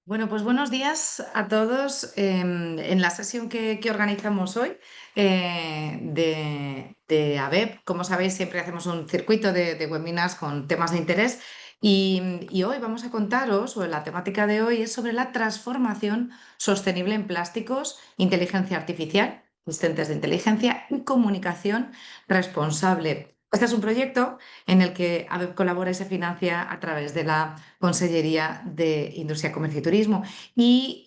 Bueno, pues buenos días a todos. En la sesión que organizamos hoy de ABEP, como sabéis, siempre hacemos un circuito de webinars con temas de interés y hoy vamos a contaros, o la temática de hoy es sobre la transformación sostenible en plásticos, inteligencia artificial, asistentes de inteligencia y comunicación responsable. Este es un proyecto en el que ABEP colabora y se financia a través de la Consellería de Industria, Comercio y Turismo. Y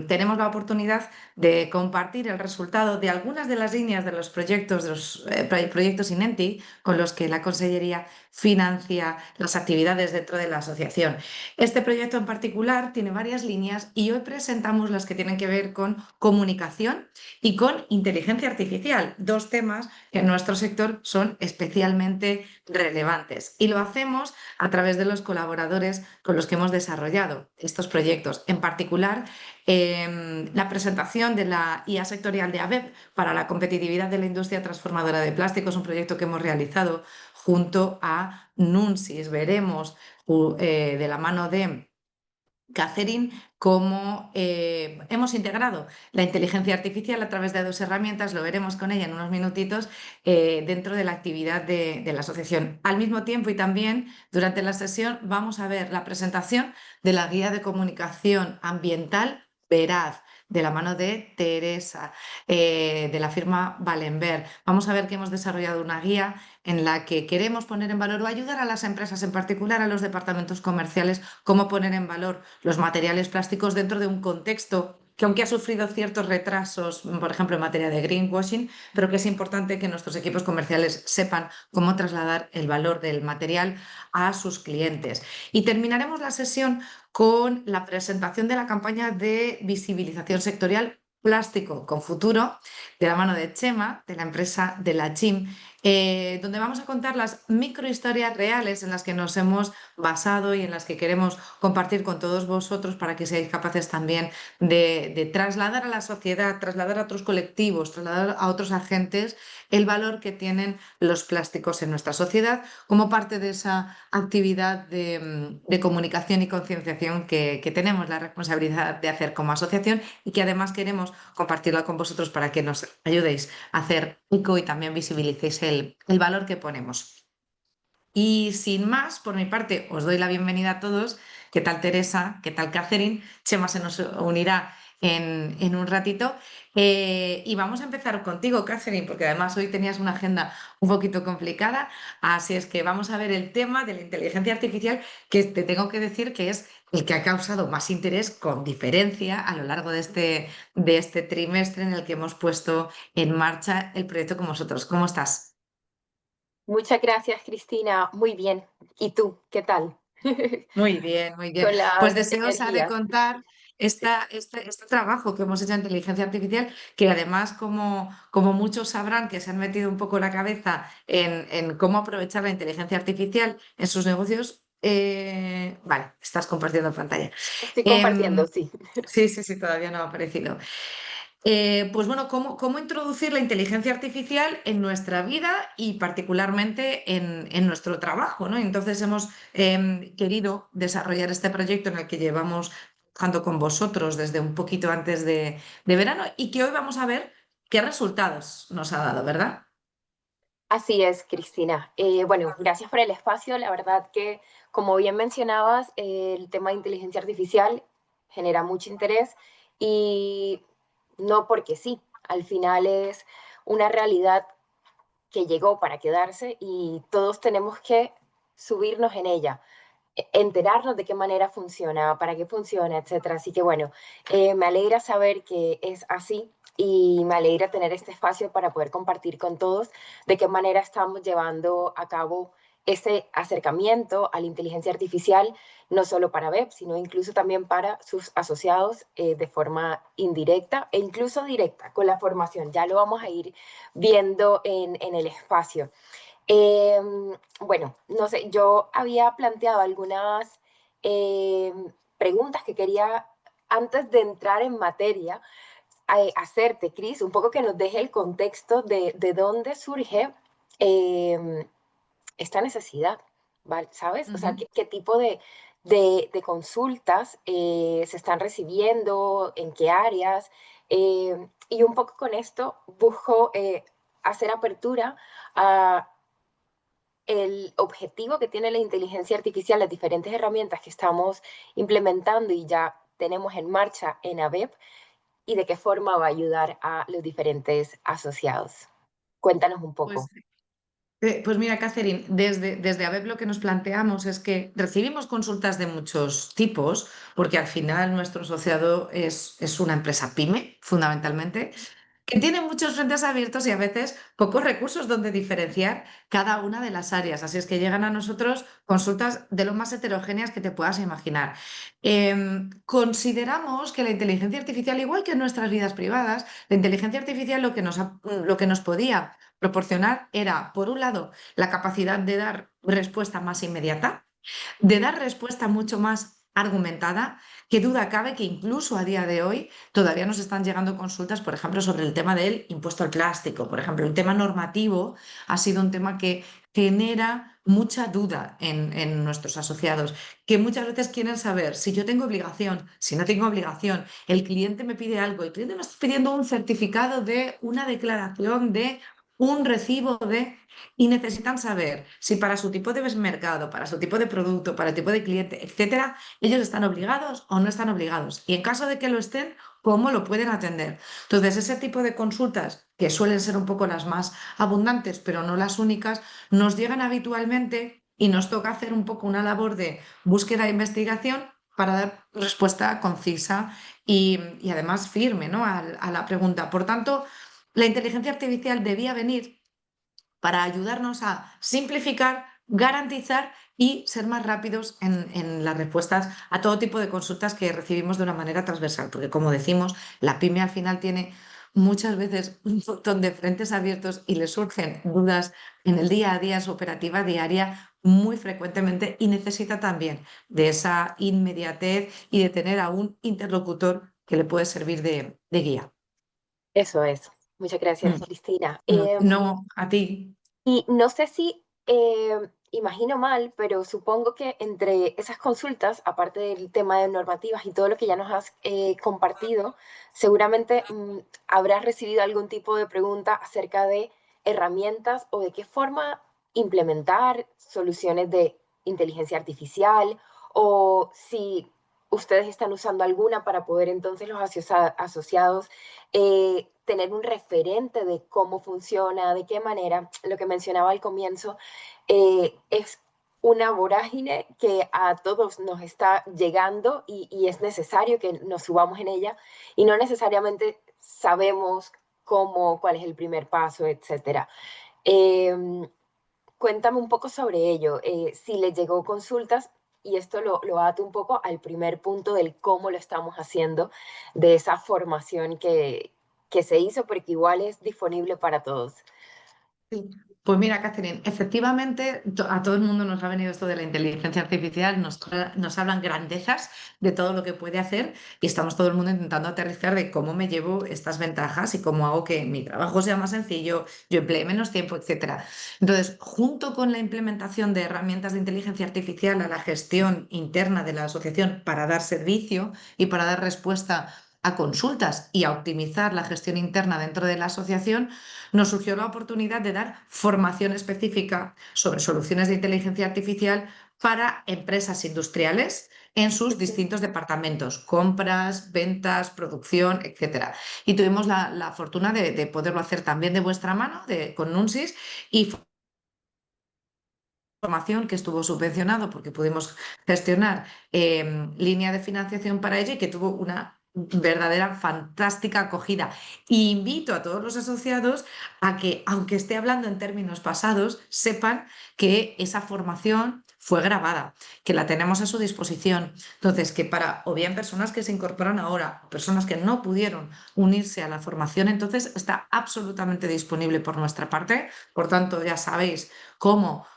tenemos la oportunidad de compartir el resultado de algunas de las líneas de los proyectos, proyectos INENTI, con los que la Consellería financia las actividades dentro de la asociación. Este proyecto en particular tiene varias líneas y hoy presentamos las que tienen que ver con comunicación y con inteligencia artificial, dos temas que en nuestro sector son especialmente relevantes. Y lo hacemos a través de los colaboradores con los que hemos desarrollado estos proyectos. En particular, la presentación de la IA sectorial de ABEP para la competitividad de la industria transformadora de plásticos, un proyecto que hemos realizado junto a Nunsis. Veremos de la mano de Catherine, cómo hemos integrado la inteligencia artificial a través de dos herramientas, lo veremos con ella en unos minutitos, dentro de la actividad de la asociación. Al mismo tiempo y también durante la sesión vamos a ver la presentación de la guía de comunicación ambiental Veraz, de la mano de Teresa, de la firma Wallenberg. Vamos a ver que hemos desarrollado una guía en la que queremos poner en valor o ayudar a las empresas, en particular a los departamentos comerciales, cómo poner en valor los materiales plásticos dentro de un contexto que, aunque ha sufrido ciertos retrasos, por ejemplo en materia de greenwashing, pero que es importante que nuestros equipos comerciales sepan cómo trasladar el valor del material a sus clientes. Y terminaremos la sesión con la presentación de la campaña de visibilización sectorial Plástico con Futuro, de la mano de Chema, de la empresa de la Chim, donde vamos a contar las microhistorias reales en las que nos hemos basado y en las que queremos compartir con todos vosotros para que seáis capaces también de trasladar a la sociedad, trasladar a otros colectivos, trasladar a otros agentes el valor que tienen los plásticos en nuestra sociedad como parte de esa actividad de comunicación y concienciación que tenemos la responsabilidad de hacer como asociación y que además queremos compartirla con vosotros para que nos ayudéis a hacer eco y también visibilicéis el valor que ponemos. Y sin más, por mi parte, os doy la bienvenida a todos. ¿Qué tal Teresa? ¿Qué tal Catherine? Chema se nos unirá en un ratito. Y vamos a empezar contigo, Catherine, porque además hoy tenías una agenda un poquito complicada. Así es que vamos a ver el tema de la inteligencia artificial, que te tengo que decir que es el que ha causado más interés con diferencia a lo largo de este trimestre en el que hemos puesto en marcha el proyecto con vosotros. ¿Cómo estás? Muchas gracias, Cristina. Muy bien. ¿Y tú? ¿Qué tal? Muy bien, muy bien. Con Pues las deseosa de energías. contar Sí. este trabajo que hemos hecho en inteligencia artificial, que además, como muchos sabrán que se han metido un poco la cabeza en cómo aprovechar la inteligencia artificial en sus negocios, vale, estás compartiendo pantalla. Estoy Em, compartiendo, sí. sí, sí, sí, todavía no ha aparecido. Pues bueno, ¿cómo introducir la inteligencia artificial en nuestra vida y particularmente en nuestro trabajo, ¿no? Entonces hemos querido desarrollar este proyecto en el que llevamos trabajando con vosotros desde un poquito antes de verano y que hoy vamos a ver qué resultados nos ha dado, ¿verdad? Así es, Cristina. Bueno, gracias por el espacio. La verdad que, como bien mencionabas, el tema de inteligencia artificial genera mucho interés y no porque sí. Al final es una realidad que llegó para quedarse y todos tenemos que subirnos en ella. Enterarnos de qué manera funciona, para qué funciona, etcétera. Así que bueno, me alegra saber que es así y me alegra tener este espacio para poder compartir con todos de qué manera estamos llevando a cabo ese acercamiento a la inteligencia artificial, no solo para web, sino incluso también para sus asociados de forma indirecta e incluso directa con la formación. Ya lo vamos a ir viendo en el espacio. Bueno, no sé, yo había planteado algunas preguntas que quería, antes de entrar en materia, hacerte, Cris, un poco que nos deje el contexto de dónde surge esta necesidad, ¿vale? ¿Sabes? O sea, Ujú. ¿qué tipo de consultas se están recibiendo, en qué áreas. Y un poco con esto busco hacer apertura a el objetivo que tiene la inteligencia artificial, las diferentes herramientas que estamos implementando y ya tenemos en marcha en ABEP, y de qué forma va a ayudar a los diferentes asociados. Cuéntanos un Pues poco. Pues mira, Catherine, desde ABEP lo que nos planteamos es que recibimos consultas de muchos tipos, porque al final nuestro asociado es una empresa pyme, fundamentalmente, que tiene muchos frentes abiertos y a veces pocos recursos donde diferenciar cada una de las áreas. Así es que llegan a nosotros consultas de lo más heterogéneas que te puedas imaginar. Consideramos que la inteligencia artificial, igual que en nuestras vidas privadas, la inteligencia artificial lo que nos podía proporcionar era, por un lado, la capacidad de dar respuesta más inmediata, de dar respuesta mucho más argumentada. Qué duda cabe que incluso a día de hoy todavía nos están llegando consultas, por ejemplo, sobre el tema del impuesto al plástico. Por ejemplo, el tema normativo ha sido un tema que genera mucha duda en nuestros asociados, que muchas veces quieren saber si yo tengo obligación, si no tengo obligación, el cliente me pide algo, el cliente me está pidiendo un certificado de una declaración de un recibo de... Y necesitan saber si para su tipo de mercado, para su tipo de producto, para el tipo de cliente, etcétera, ellos están obligados o no están obligados. Y en caso de que lo estén, ¿cómo lo pueden atender? Entonces, ese tipo de consultas, que suelen ser un poco las más abundantes, pero no las únicas, nos llegan habitualmente y nos toca hacer un poco una labor de búsqueda e investigación para dar respuesta concisa y además firme, ¿no? A la pregunta. Por tanto, la inteligencia artificial debía venir para ayudarnos a simplificar, garantizar y ser más rápidos en las respuestas a todo tipo de consultas que recibimos de una manera transversal. Porque como decimos, la pyme al final tiene muchas veces un montón de frentes abiertos y le surgen dudas en el día a día, en su operativa diaria, muy frecuentemente y necesita también de esa inmediatez y de tener a un interlocutor que le puede servir de guía. Eso es. Muchas gracias, Mm. Cristina. No, no, a ti. Y no sé si imagino mal, pero supongo que entre esas consultas, aparte del tema de normativas y todo lo que ya nos has compartido, seguramente habrás recibido algún tipo de pregunta acerca de herramientas o de qué forma implementar soluciones de inteligencia artificial, o si ustedes están usando alguna para poder entonces los asociados tener un referente de cómo funciona, de qué manera. Lo que mencionaba al comienzo es una vorágine que a todos nos está llegando y es necesario que nos subamos en ella, y no necesariamente sabemos cómo, cuál es el primer paso, etcétera. Eh, Cuéntame un poco sobre ello, si les llegó consultas, y esto lo ato un poco al primer punto del cómo lo estamos haciendo, de esa formación que se hizo, porque igual es disponible para todos. Sí. Pues mira, Catherine, efectivamente a todo el mundo nos ha venido esto de la inteligencia artificial, nos hablan grandezas de todo lo que puede hacer y estamos todo el mundo intentando aterrizar de cómo me llevo estas ventajas y cómo hago que mi trabajo sea más sencillo, yo emplee menos tiempo, etcétera. Entonces, junto con la implementación de herramientas de inteligencia artificial a la gestión interna de la asociación para dar servicio y para dar respuesta a consultas y a optimizar la gestión interna dentro de la asociación, nos surgió la oportunidad de dar formación específica sobre soluciones de inteligencia artificial para empresas industriales en sus distintos departamentos, compras, ventas, producción, etcétera. Y tuvimos la fortuna de poderlo hacer también de vuestra mano, con Nunsis, y formación que estuvo subvencionado porque pudimos gestionar línea de financiación para ello y que tuvo una verdadera fantástica acogida. Y invito a todos los asociados a que, aunque esté hablando en términos pasados, sepan que esa formación fue grabada, que la tenemos a su disposición. Entonces, que para o bien personas que se incorporan ahora, personas que no pudieron unirse a la formación, entonces está absolutamente disponible por nuestra parte. Por tanto, ya sabéis cómo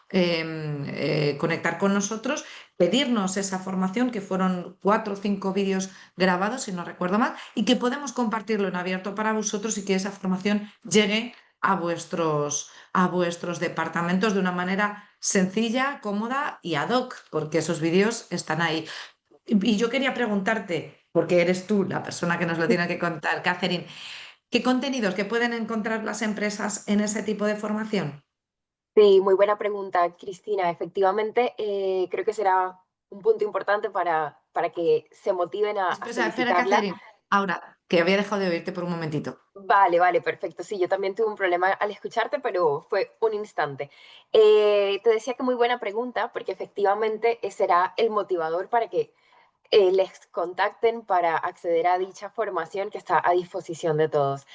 conectar con nosotros, pedirnos esa formación, que fueron 4 o 5 vídeos grabados, si no recuerdo mal, y que podemos compartirlo en abierto para vosotros y que esa formación llegue a vuestros departamentos de una manera sencilla, cómoda y ad hoc, porque esos vídeos están ahí. Y yo quería preguntarte, porque eres tú la persona que nos lo tiene que contar, Catherine, ¿qué contenidos que pueden encontrar las empresas en ese tipo de formación? Sí, muy buena pregunta, Cristina. Efectivamente, creo que será un punto importante para que se motiven a Espera, espera, solicitarla. Catherine. Ahora, que había dejado de oírte por un momentito. Vale, vale, perfecto. Sí, yo también tuve un problema al escucharte, pero fue un instante. Te decía que muy buena pregunta, porque efectivamente será el motivador para que les contacten para acceder a dicha formación que está a disposición de todos.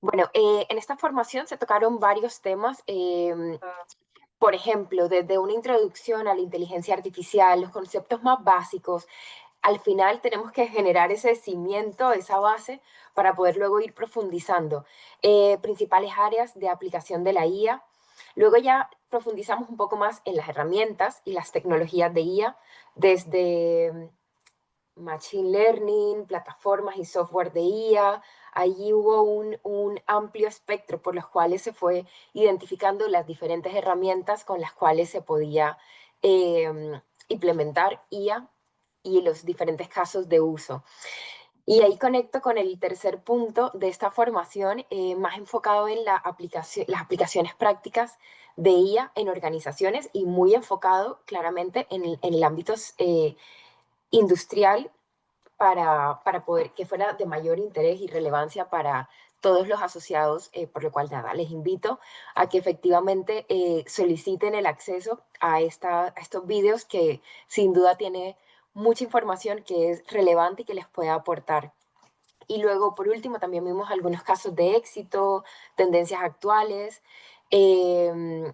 Bueno, en esta formación se tocaron varios temas. Por ejemplo, desde una introducción a la inteligencia artificial, los conceptos más básicos, al final tenemos que generar ese cimiento, esa base, para poder luego ir profundizando. Principales áreas de aplicación de la IA. Luego ya profundizamos un poco más en las herramientas y las tecnologías de IA, desde Machine Learning, plataformas y software de IA. Allí hubo un amplio espectro por los cuales se fue identificando las diferentes herramientas con las cuales se podía implementar IA y los diferentes casos de uso. Y ahí conecto con el tercer punto de esta formación, más enfocado en las aplicaciones prácticas de IA en organizaciones y muy enfocado claramente en el ámbito industrial para poder que fuera de mayor interés y relevancia para todos los asociados, por lo cual nada, les invito a que efectivamente soliciten el acceso a estos vídeos que sin duda tiene mucha información que es relevante y que les puede aportar. Y luego, por último, también vimos algunos casos de éxito, tendencias actuales. eh,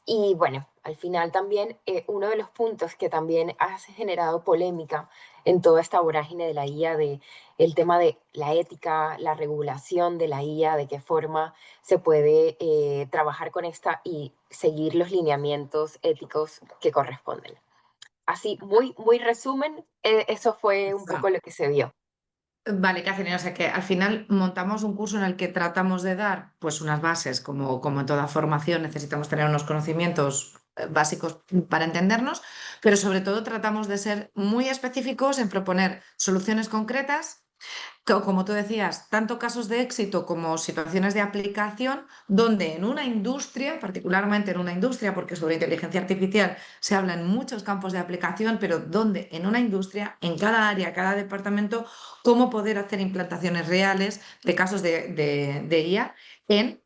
y bueno, al final también uno de los puntos que también ha generado polémica en toda esta vorágine de la IA, de el tema de la ética, la regulación de la IA, de qué forma se puede trabajar con esta y seguir los lineamientos éticos que corresponden. Así, muy resumen, eso fue un poco lo que se vio. Vale, Catherine, o sea que al final montamos un curso en el que tratamos de dar pues unas bases, como en toda formación necesitamos tener unos conocimientos básicos para entendernos, pero sobre todo tratamos de ser muy específicos en proponer soluciones concretas como tú decías, tanto casos de éxito como situaciones de aplicación, donde en una industria, particularmente en una industria, porque sobre inteligencia artificial se habla en muchos campos de aplicación, pero donde en una industria, en cada área, cada departamento, cómo poder hacer implantaciones reales de casos de IA en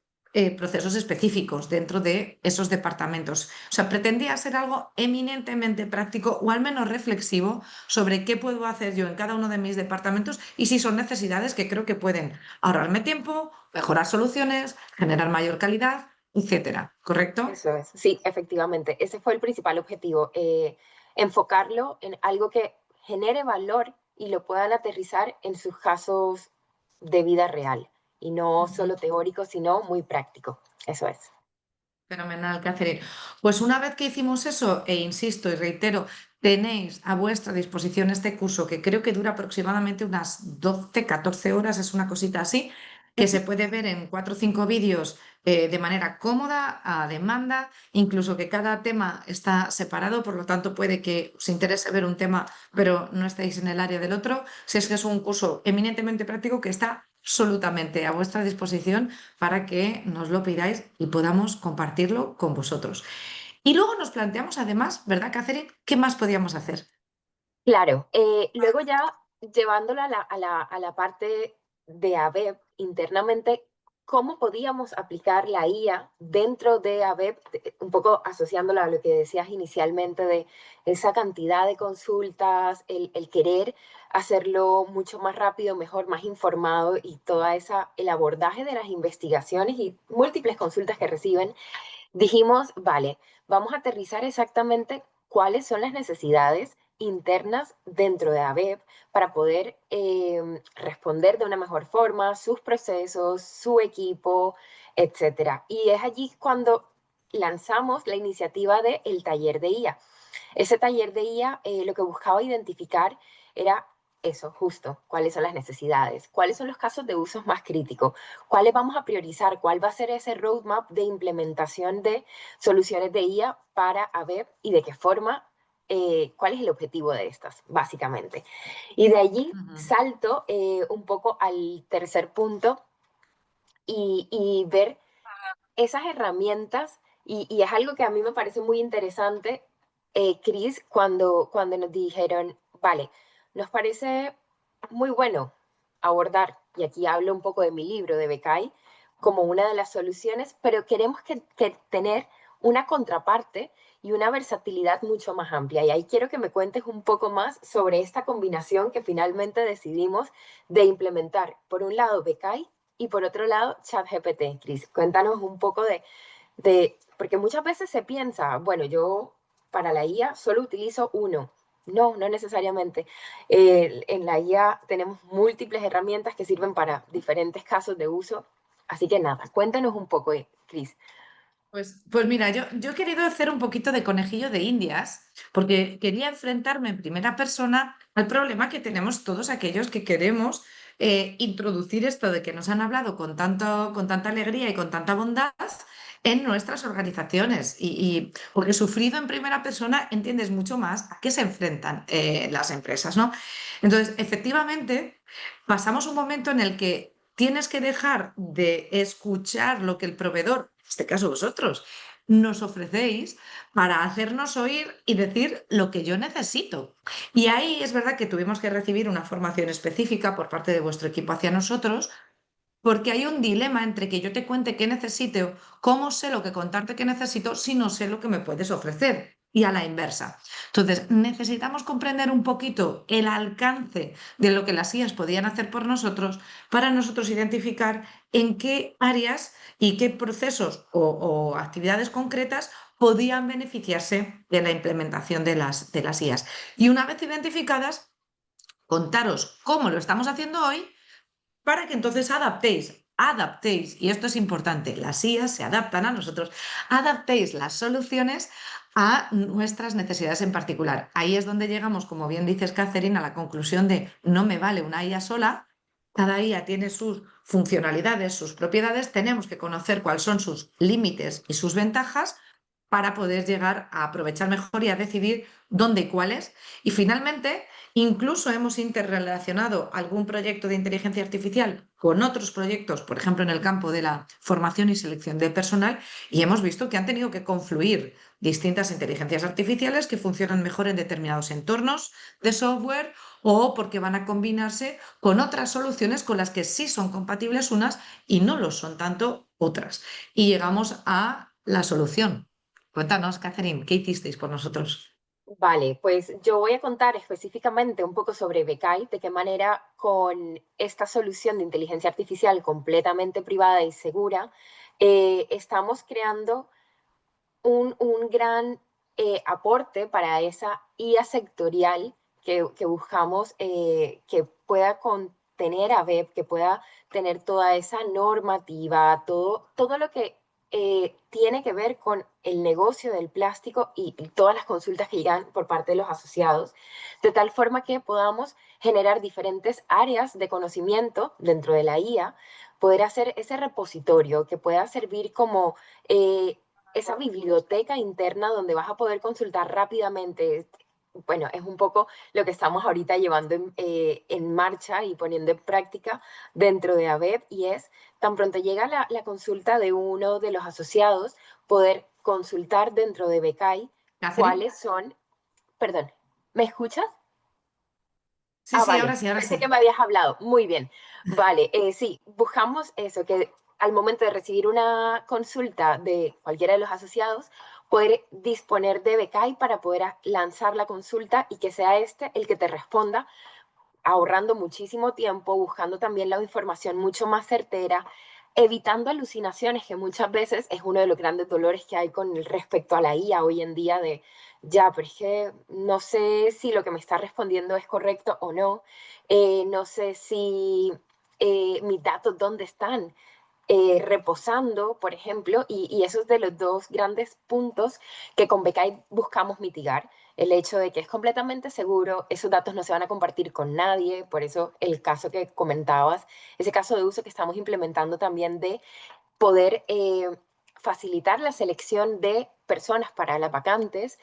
procesos específicos dentro de esos departamentos. O sea, pretendía ser algo eminentemente práctico o al menos reflexivo sobre qué puedo hacer yo en cada uno de mis departamentos y si son necesidades que creo que pueden ahorrarme tiempo, mejorar soluciones, generar mayor calidad, etcétera. ¿Correcto? Eso es, sí, efectivamente, ese fue el principal objetivo, enfocarlo en algo que genere valor y lo puedan aterrizar en sus casos de vida real y no Ujú. solo teórico, sino muy práctico. Eso es. Fenomenal, Catherine. Pues una vez que hicimos eso, e insisto y reitero, tenéis a vuestra disposición este curso que creo que dura aproximadamente unas 12, 14 horas, es una cosita así, que se puede ver en 4 o 5 vídeos de manera cómoda, a demanda, incluso que cada tema está separado, por lo tanto puede que os interese ver un tema, pero no estéis en el área del otro. Si es que es un curso eminentemente práctico que está absolutamente a vuestra disposición para que nos lo pidáis y podamos compartirlo con vosotros. Y luego nos planteamos además, ¿verdad, Catherine? ¿Qué más podíamos hacer? Claro, luego ya llevándolo a la parte de AVEP internamente, ¿cómo podíamos aplicar la IA dentro de AVEP? Un poco asociándola a lo que decías inicialmente de esa cantidad de consultas, el querer hacerlo mucho más rápido, mejor, más informado y toda esa, el abordaje de las investigaciones y múltiples consultas que reciben. Dijimos, vale, vamos a aterrizar exactamente cuáles son las necesidades internas dentro de AVEP para poder responder de una mejor forma sus procesos, su equipo, etcétera. Y es allí cuando lanzamos la iniciativa del taller de IA. Ese taller de IA lo que buscaba identificar era eso, justo, cuáles son las necesidades, cuáles son los casos de usos más críticos, cuáles vamos a priorizar, cuál va a ser ese roadmap de implementación de soluciones de IA para AVEP y de qué forma, cuál es el objetivo de estas, básicamente. Y de allí Ujú. salto un poco al tercer punto y ver esas herramientas, y es algo que a mí me parece muy interesante, Chris, cuando nos dijeron, vale, nos parece muy bueno abordar, y aquí hablo un poco de mi libro de Beccay, como una de las soluciones, pero queremos que tener una contraparte y una versatilidad mucho más amplia. Y ahí quiero que me cuentes un poco más sobre esta combinación que finalmente decidimos de implementar. Por un lado, Beccay y por otro lado, ChatGPT. Cris, cuéntanos un poco porque muchas veces se piensa, bueno, yo para la IA solo utilizo uno. No, no necesariamente. En la IA tenemos múltiples herramientas que sirven para diferentes casos de uso. Así que nada, cuéntanos un poco, Cris. Pues mira, yo he querido hacer un poquito de conejillo de Indias, porque quería enfrentarme en primera persona al problema que tenemos todos aquellos que queremos introducir esto de que nos han hablado con tanta alegría y con tanta bondad en nuestras organizaciones. Porque sufrido en primera persona entiendes mucho más a qué se enfrentan las empresas, ¿no? Entonces, efectivamente, pasamos un momento en el que tienes que dejar de escuchar lo que el proveedor, en este caso vosotros, nos ofrecéis para hacernos oír y decir lo que yo necesito. Y ahí es verdad que tuvimos que recibir una formación específica por parte de vuestro equipo hacia nosotros, porque hay un dilema entre que yo te cuente qué necesito, cómo sé lo que contarte que necesito si no sé lo que me puedes ofrecer. Y a la inversa. Entonces, necesitamos comprender un poquito el alcance de lo que las IAs podían hacer por nosotros para nosotros identificar en qué áreas y qué procesos o actividades concretas podían beneficiarse de la implementación de las IAs. Y una vez identificadas, contaros cómo lo estamos haciendo hoy para que entonces adaptéis, y esto es importante, las IAs se adaptan a nosotros, adaptéis las soluciones a nuestras necesidades en particular. Ahí es donde llegamos, como bien dices, Catherine, a la conclusión de no me vale una IA sola, cada IA tiene sus funcionalidades, sus propiedades, tenemos que conocer cuáles son sus límites y sus ventajas para poder llegar a aprovechar mejor y a decidir dónde y cuáles. Y finalmente, incluso hemos interrelacionado algún proyecto de inteligencia artificial con otros proyectos, por ejemplo, en el campo de la formación y selección de personal, y hemos visto que han tenido que confluir distintas inteligencias artificiales que funcionan mejor en determinados entornos de software o porque van a combinarse con otras soluciones con las que sí son compatibles unas y no lo son tanto otras. Y llegamos a la solución. Cuéntanos, Catherine, ¿qué hicisteis por nosotros? Vale, pues yo voy a contar específicamente un poco sobre Beccay, de qué manera con esta solución de inteligencia artificial completamente privada y segura, estamos creando un gran aporte para esa IA sectorial que buscamos que pueda contener a web, que pueda tener toda esa normativa, todo lo que tiene que ver con el negocio del plástico y todas las consultas que llegan por parte de los asociados, de tal forma que podamos generar diferentes áreas de conocimiento dentro de la IA, poder hacer ese repositorio que pueda servir como esa biblioteca interna donde vas a poder consultar rápidamente. Bueno, es un poco lo que estamos ahorita llevando en marcha y poniendo en práctica dentro de AVEP, y es, tan pronto llega la consulta de uno de los asociados, poder consultar dentro de Beccay Catherine. cuáles son, perdón, ¿me escuchas? Sí, Ah, sí, vale. ahora sí, ahora Pensé que sí. me habías hablado. Muy bien. Vale, sí, buscamos eso, que al momento de recibir una consulta de cualquiera de los asociados, poder disponer de Beccay para poder lanzar la consulta y que sea este el que te responda, ahorrando muchísimo tiempo, buscando también la información mucho más certera, evitando alucinaciones, que muchas veces es uno de los grandes dolores que hay con respecto a la IA hoy en día de, ya, pero es que no sé si lo que me está respondiendo es correcto o no, no sé si mis datos dónde están. reposando, por ejemplo, y eso es de los dos grandes puntos que con Becae buscamos mitigar. El hecho de que es completamente seguro, esos datos no se van a compartir con nadie, por eso el caso que comentabas, ese caso de uso que estamos implementando también de poder facilitar la selección de personas para las vacantes,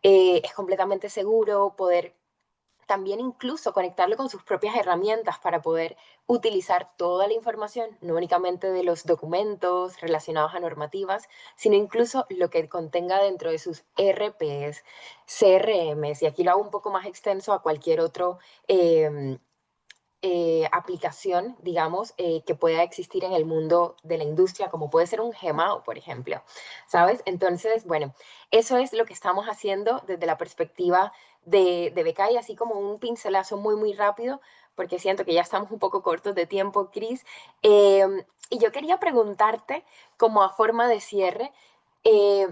es completamente seguro poder también incluso conectarlo con sus propias herramientas para poder utilizar toda la información, no únicamente de los documentos relacionados a normativas, sino incluso lo que contenga dentro de sus RPs, CRMs, y aquí lo hago un poco más extenso a cualquier otro aplicación, digamos, que pueda existir en el mundo de la industria, como puede ser un Gmao, por ejemplo, ¿sabes? Entonces, bueno, eso es lo que estamos haciendo desde la perspectiva de Becai, así como un pincelazo muy, muy rápido, porque siento que ya estamos un poco cortos de tiempo, Cris. Y yo quería preguntarte, como a forma de cierre, eh,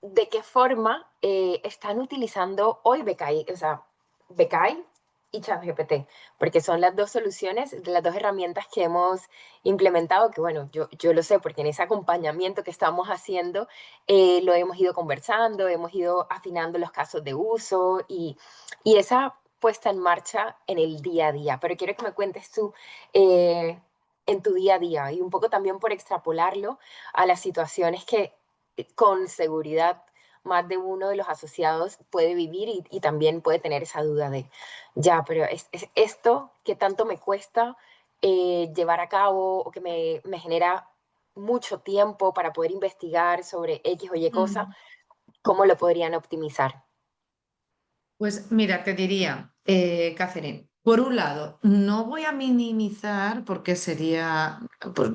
¿de qué forma están utilizando hoy Becai? O sea, Becai y ChatGPT, porque son las dos soluciones, las dos herramientas que hemos implementado, que bueno, yo lo sé, porque en ese acompañamiento que estamos haciendo lo hemos ido conversando, hemos ido afinando los casos de uso y esa puesta en marcha en el día a día. Pero quiero que me cuentes tú en tu día a día y un poco también por extrapolarlo a las situaciones que con seguridad más de uno de los asociados puede vivir y también puede tener esa duda de, ya, pero es esto que tanto me cuesta llevar a cabo o que me genera mucho tiempo para poder investigar sobre X o Y cosa, Mm. ¿cómo lo podrían optimizar? Pues mira, te diría, Catherine, por un lado, no voy a minimizar porque sería,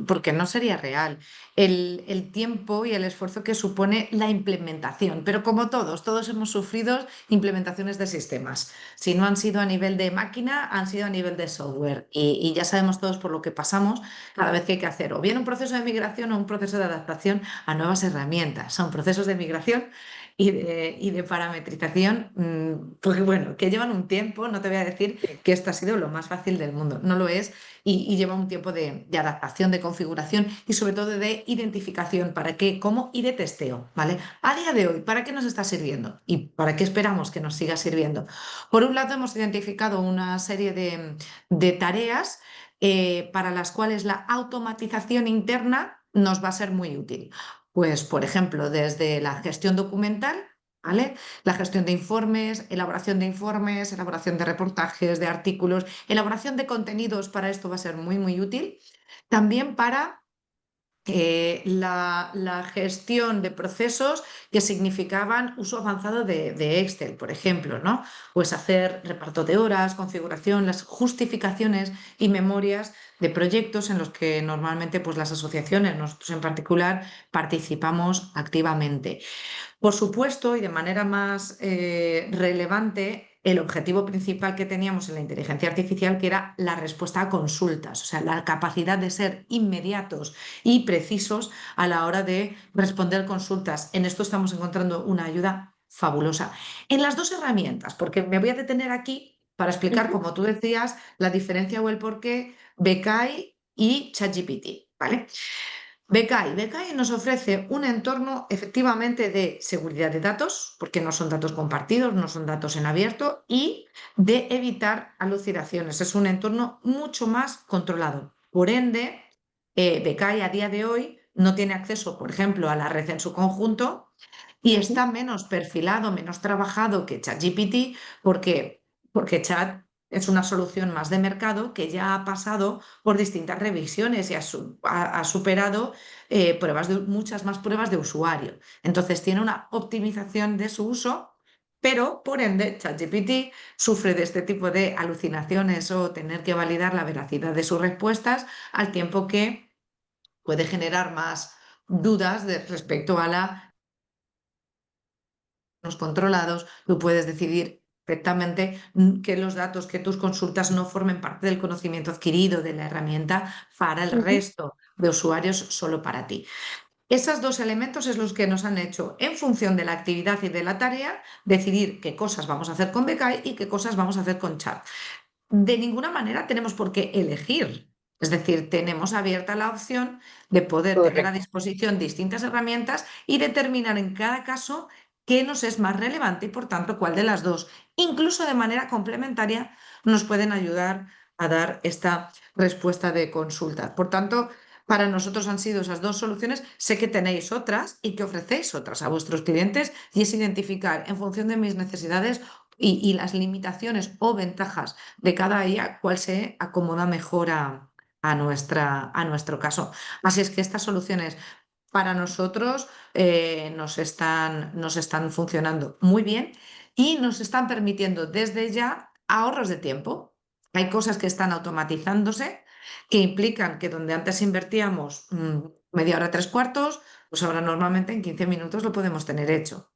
porque no sería real el tiempo y el esfuerzo que supone la implementación. Pero como todos hemos sufrido implementaciones de sistemas. Si no han sido a nivel de máquina, han sido a nivel de software. Y ya sabemos todos por lo que pasamos cada vez que hay que hacer o bien un proceso de migración o un proceso de adaptación a nuevas herramientas. Son procesos de migración y de parametrización, porque bueno, que llevan un tiempo, no te voy a decir Sí. que esto ha sido lo más fácil del mundo, no lo es, y lleva un tiempo de adaptación, de configuración y sobre todo de identificación, para qué, cómo y de testeo, ¿vale? A día de hoy, ¿para qué nos está sirviendo? ¿Y para qué esperamos que nos siga sirviendo? Por un lado, hemos identificado una serie de tareas para las cuales la automatización interna nos va a ser muy útil. Pues, por ejemplo, desde la gestión documental, ¿vale? La gestión de informes, elaboración de reportajes, de artículos, elaboración de contenidos, para esto va a ser muy, muy útil. También para la gestión de procesos que significaban uso avanzado de Excel, por ejemplo, ¿no? Pues hacer reparto de horas, configuración, las justificaciones y memorias de proyectos en los que normalmente pues, las asociaciones, nosotros en particular, participamos activamente. Por supuesto, y de manera más relevante, el objetivo principal que teníamos en la inteligencia artificial, que era la respuesta a consultas, o sea, la capacidad de ser inmediatos y precisos a la hora de responder consultas. En esto estamos encontrando una ayuda fabulosa. En las dos herramientas, porque me voy a detener aquí para explicar, Ujú, como tú decías, la diferencia o el porqué Bekai y ChatGPT, ¿vale? Bekai nos ofrece un entorno efectivamente de seguridad de datos, porque no son datos compartidos, no son datos en abierto, y de evitar alucinaciones. Es un entorno mucho más controlado. Por ende, Bekai a día de hoy no tiene acceso, por ejemplo, a la red en su conjunto y ujú, está menos perfilado, menos trabajado que ChatGPT, porque Chat es una solución más de mercado que ya ha pasado por distintas revisiones y ha superado muchas más pruebas de usuario. Entonces tiene una optimización de su uso, pero por ende ChatGPT sufre de este tipo de alucinaciones o tener que validar la veracidad de sus respuestas, al tiempo que puede generar más dudas respecto a los controlados. Tú puedes decidir perfectamente que los datos, que tus consultas no formen parte del conocimiento adquirido de la herramienta para el ujú. resto de usuarios, solo para ti. Esos dos elementos es los que nos han hecho, en función de la actividad y de la tarea, decidir qué cosas vamos a hacer con Bekai y qué cosas vamos a hacer con Chat. De ninguna manera tenemos por qué elegir. Es decir, tenemos abierta la opción de poder tener a Correcto. disposición distintas herramientas y determinar en cada caso qué nos es más relevante y, por tanto, cuál de las dos, incluso de manera complementaria, nos pueden ayudar a dar esta respuesta de consulta. Por tanto, para nosotros han sido esas dos soluciones. Sé que tenéis otras y que ofrecéis otras a vuestros clientes y es identificar en función de mis necesidades y las limitaciones o ventajas de cada IA cuál se acomoda mejor a nuestro caso. Así es que estas soluciones para nosotros nos están funcionando muy bien y nos están permitiendo desde ya ahorros de tiempo. Hay cosas que están automatizándose que implican que donde antes invertíamos media hora, tres cuartos, pues ahora normalmente en 15 minutos lo podemos tener hecho.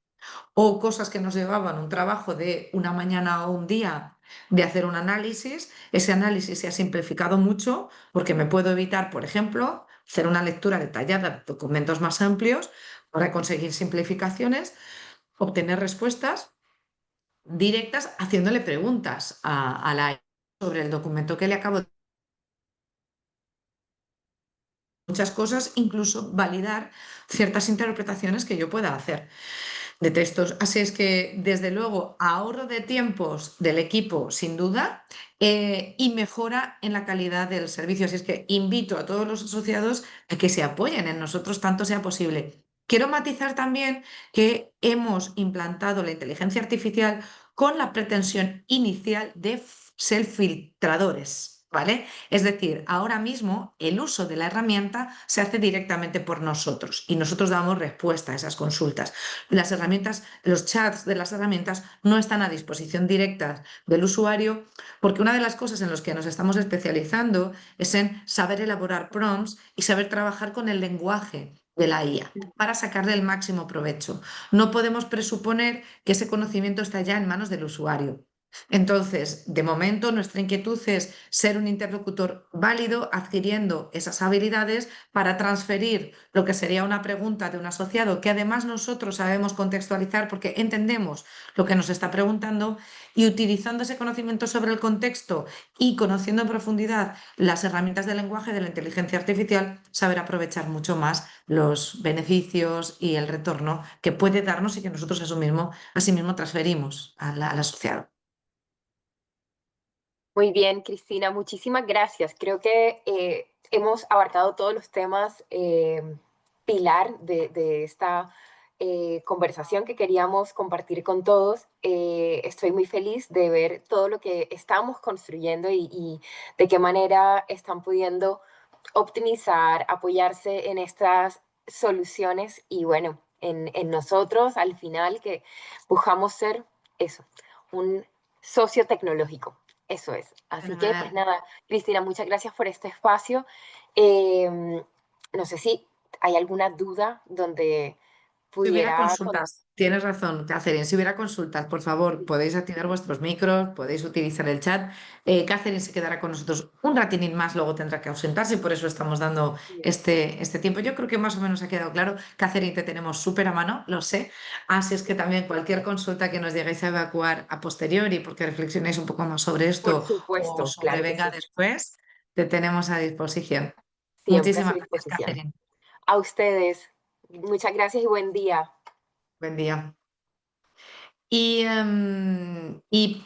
O cosas que nos llevaban un trabajo de una mañana o un día de hacer un análisis. Ese análisis se ha simplificado mucho porque me puedo evitar, por ejemplo, hacer una lectura detallada de documentos más amplios para conseguir simplificaciones, obtener respuestas directas haciéndole preguntas a la sobre el documento que le acabo de muchas cosas, incluso validar ciertas interpretaciones que yo pueda hacer de textos. Así es que, desde luego, ahorro de tiempos del equipo, sin duda, y mejora en la calidad del servicio. Así es que invito a todos los asociados a que se apoyen en nosotros tanto sea posible. Quiero matizar también que hemos implantado la inteligencia artificial con la pretensión inicial de ser filtradores. ¿Vale? Es decir, ahora mismo el uso de la herramienta se hace directamente por nosotros y nosotros damos respuesta a esas consultas. Las herramientas, los chats de las herramientas no están a disposición directa del usuario porque una de las cosas en las que nos estamos especializando es en saber elaborar prompts y saber trabajar con el lenguaje de la IA para sacarle el máximo provecho. No podemos presuponer que ese conocimiento está ya en manos del usuario. Entonces, de momento, nuestra inquietud es ser un interlocutor válido, adquiriendo esas habilidades para transferir lo que sería una pregunta de un asociado, que además nosotros sabemos contextualizar porque entendemos lo que nos está preguntando, y utilizando ese conocimiento sobre el contexto y conociendo en profundidad las herramientas del lenguaje de la inteligencia artificial, saber aprovechar mucho más los beneficios y el retorno que puede darnos y que nosotros asimismo transferimos al asociado. Muy bien, Cristina, muchísimas gracias. Creo que hemos abarcado todos los temas pilar de esta conversación que queríamos compartir con todos. Estoy muy feliz de ver todo lo que estamos construyendo y de qué manera están pudiendo optimizar, apoyarse en estas soluciones y bueno, en nosotros al final que buscamos ser eso, un socio tecnológico. Eso es. Así que, pues Fenomenal. nada, Cristina, muchas gracias por este espacio. Eh, no sé si hay alguna duda donde Si hubiera pudiera... consultas, tienes razón, Catherine. Si hubiera consultas, por favor, podéis activar vuestros micros, podéis utilizar el chat. Catherine se quedará con nosotros un ratinín más, luego tendrá que ausentarse y por eso estamos dando este tiempo. Yo creo que más o menos ha quedado claro. Catherine, te tenemos súper a mano, lo sé. Así es que también cualquier consulta que nos lleguéis a evacuar a posteriori, porque reflexionéis un poco más sobre Por esto o supuesto, claro que sobrevenga sí. después, te tenemos a disposición. Siempre a su Muchísimas gracias, disposición. Catherine. A ustedes, muchas gracias y buen día. Buen día. Y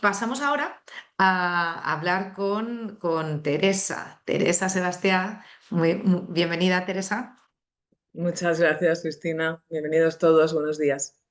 pasamos ahora a hablar con Teresa. Teresa Sebastián, bienvenida, Teresa. Muchas gracias, Cristina. Bienvenidos todos. Buenos días.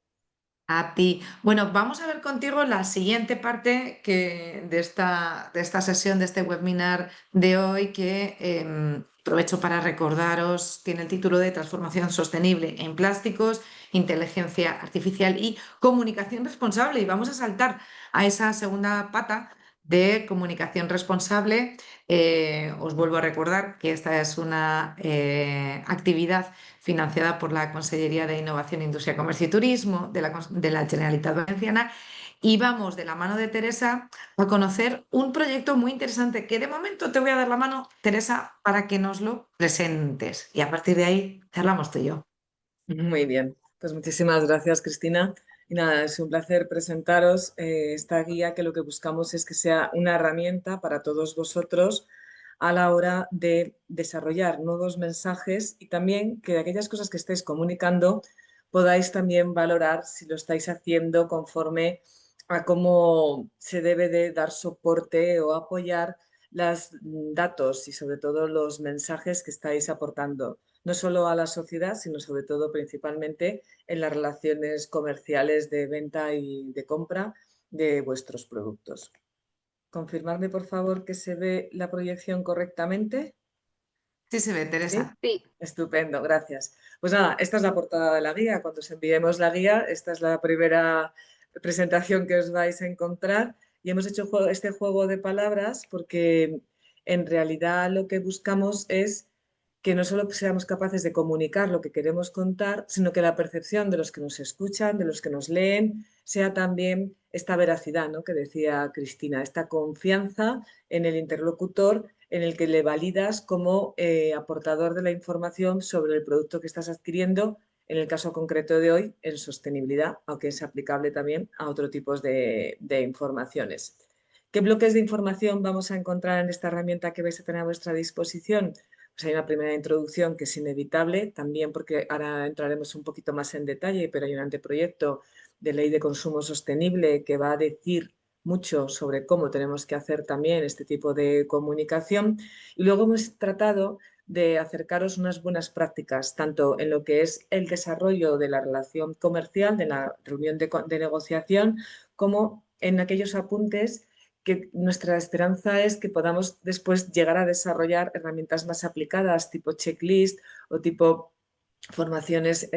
A ti. Bueno, vamos a ver contigo la siguiente parte de esta sesión, de este webinar de hoy, que aprovecho para recordaros, tiene el título de Transformación Sostenible en Plásticos, Inteligencia Artificial y Comunicación Responsable. Y vamos a saltar a esa segunda pata de comunicación responsable. Os vuelvo a recordar que esta es una actividad financiada por la Consellería de Innovación, Industria, Comercio y Turismo de la Generalitat Valenciana. Y vamos de la mano de Teresa a conocer un proyecto muy interesante que de momento te voy a dar la mano, Teresa, para que nos lo presentes. Y a partir de ahí charlamos tú y yo. Muy bien. Pues muchísimas gracias, Cristina. Y nada, es un placer presentaros esta guía que lo que buscamos es que sea una herramienta para todos vosotros a la hora de desarrollar nuevos mensajes y también que de aquellas cosas que estáis comunicando podáis también valorar si lo estáis haciendo conforme a cómo se debe de dar soporte o apoyar los datos y sobre todo los mensajes que estáis aportando, no solo a la sociedad, sino sobre todo principalmente en las relaciones comerciales de venta y de compra de vuestros productos. Confirmarme, por favor, que se ve la proyección correctamente. Sí se ve, ¿Sí? Teresa. Sí, Estupendo, gracias. Pues nada, esta es la portada de la guía. Cuando os enviemos la guía, esta es la primera presentación que os vais a encontrar. Y hemos hecho este juego de palabras porque en realidad lo que buscamos es que no solo seamos capaces de comunicar lo que queremos contar, sino que la percepción de los que nos escuchan, de los que nos leen, sea también esta veracidad, ¿no?, que decía Cristina, esta confianza en el interlocutor en el que le validas como aportador de la información sobre el producto que estás adquiriendo, en el caso concreto de hoy, en sostenibilidad, aunque es aplicable también a otros tipos de informaciones. ¿Qué bloques de información vamos a encontrar en esta herramienta que vais a tener a vuestra disposición? Pues hay una primera introducción que es inevitable, también porque ahora entraremos un poquito más en detalle, pero hay un anteproyecto de ley de consumo sostenible que va a decir mucho sobre cómo tenemos que hacer también este tipo de comunicación. Y luego hemos tratado de acercaros unas buenas prácticas, tanto en lo que es el desarrollo de la relación comercial, de la reunión de negociación, como en aquellos apuntes que nuestra esperanza es que podamos después llegar a desarrollar herramientas más aplicadas, tipo checklist o tipo formaciones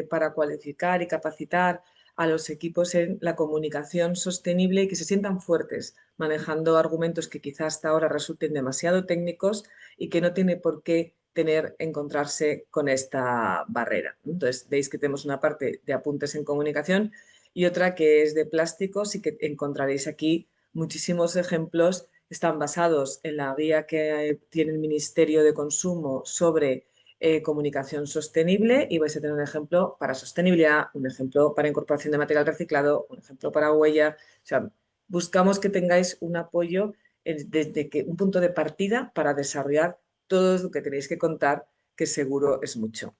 para cualificar y capacitar a los equipos en la comunicación sostenible y que se sientan fuertes, manejando argumentos que quizás hasta ahora resulten demasiado técnicos y que no tiene por qué encontrarse con esta barrera. Entonces, veis que tenemos una parte de apuntes en comunicación y otra que es de plásticos y que encontraréis aquí muchísimos ejemplos. Están basados en la guía que tiene el Ministerio de Consumo sobre comunicación sostenible y vais a tener un ejemplo para sostenibilidad, un ejemplo para incorporación de material reciclado, un ejemplo para huella. O sea, buscamos que tengáis un apoyo desde un punto de partida para desarrollar todo lo que tenéis que contar, que seguro es mucho.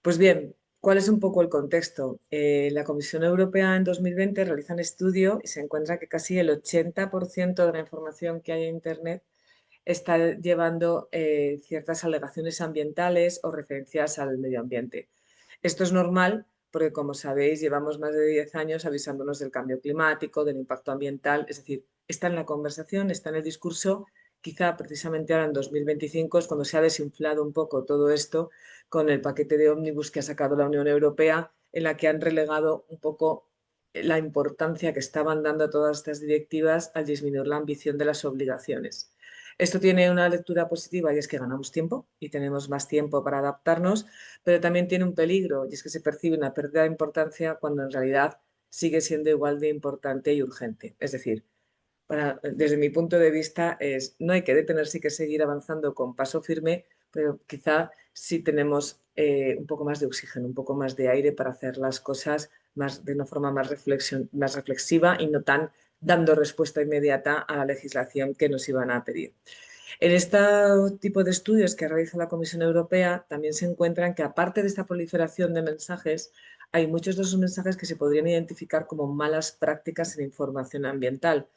Pues bien, ¿cuál es un poco el contexto? La Comisión Europea en 2020 realiza un estudio y se encuentra que casi el 80% de la información que hay en Internet está llevando ciertas alegaciones ambientales o referencias al medio ambiente. Esto es normal porque, como sabéis, llevamos más de 10 años avisándonos del cambio climático, del impacto ambiental, es decir, está en la conversación, está en el discurso. Quizá precisamente ahora en 2025 es cuando se ha desinflado un poco todo esto con el paquete de ómnibus que ha sacado la Unión Europea, en la que han relegado un poco la importancia que estaban dando a todas estas directivas al disminuir la ambición de las obligaciones. Esto tiene una lectura positiva y es que ganamos tiempo y tenemos más tiempo para adaptarnos, pero también tiene un peligro y es que se percibe una pérdida de importancia cuando en realidad sigue siendo igual de importante y urgente. Es decir, desde mi punto de vista no hay que detenerse, hay que seguir avanzando con paso firme, pero quizá sí tenemos un poco más de oxígeno, un poco más de aire para hacer las cosas de una forma más reflexiva y no tan dando respuesta inmediata a la legislación que nos iban a pedir. En este tipo de estudios que realiza la Comisión Europea también se encuentran que, aparte de esta proliferación de mensajes, hay muchos de esos mensajes que se podrían identificar como malas prácticas en información ambiental.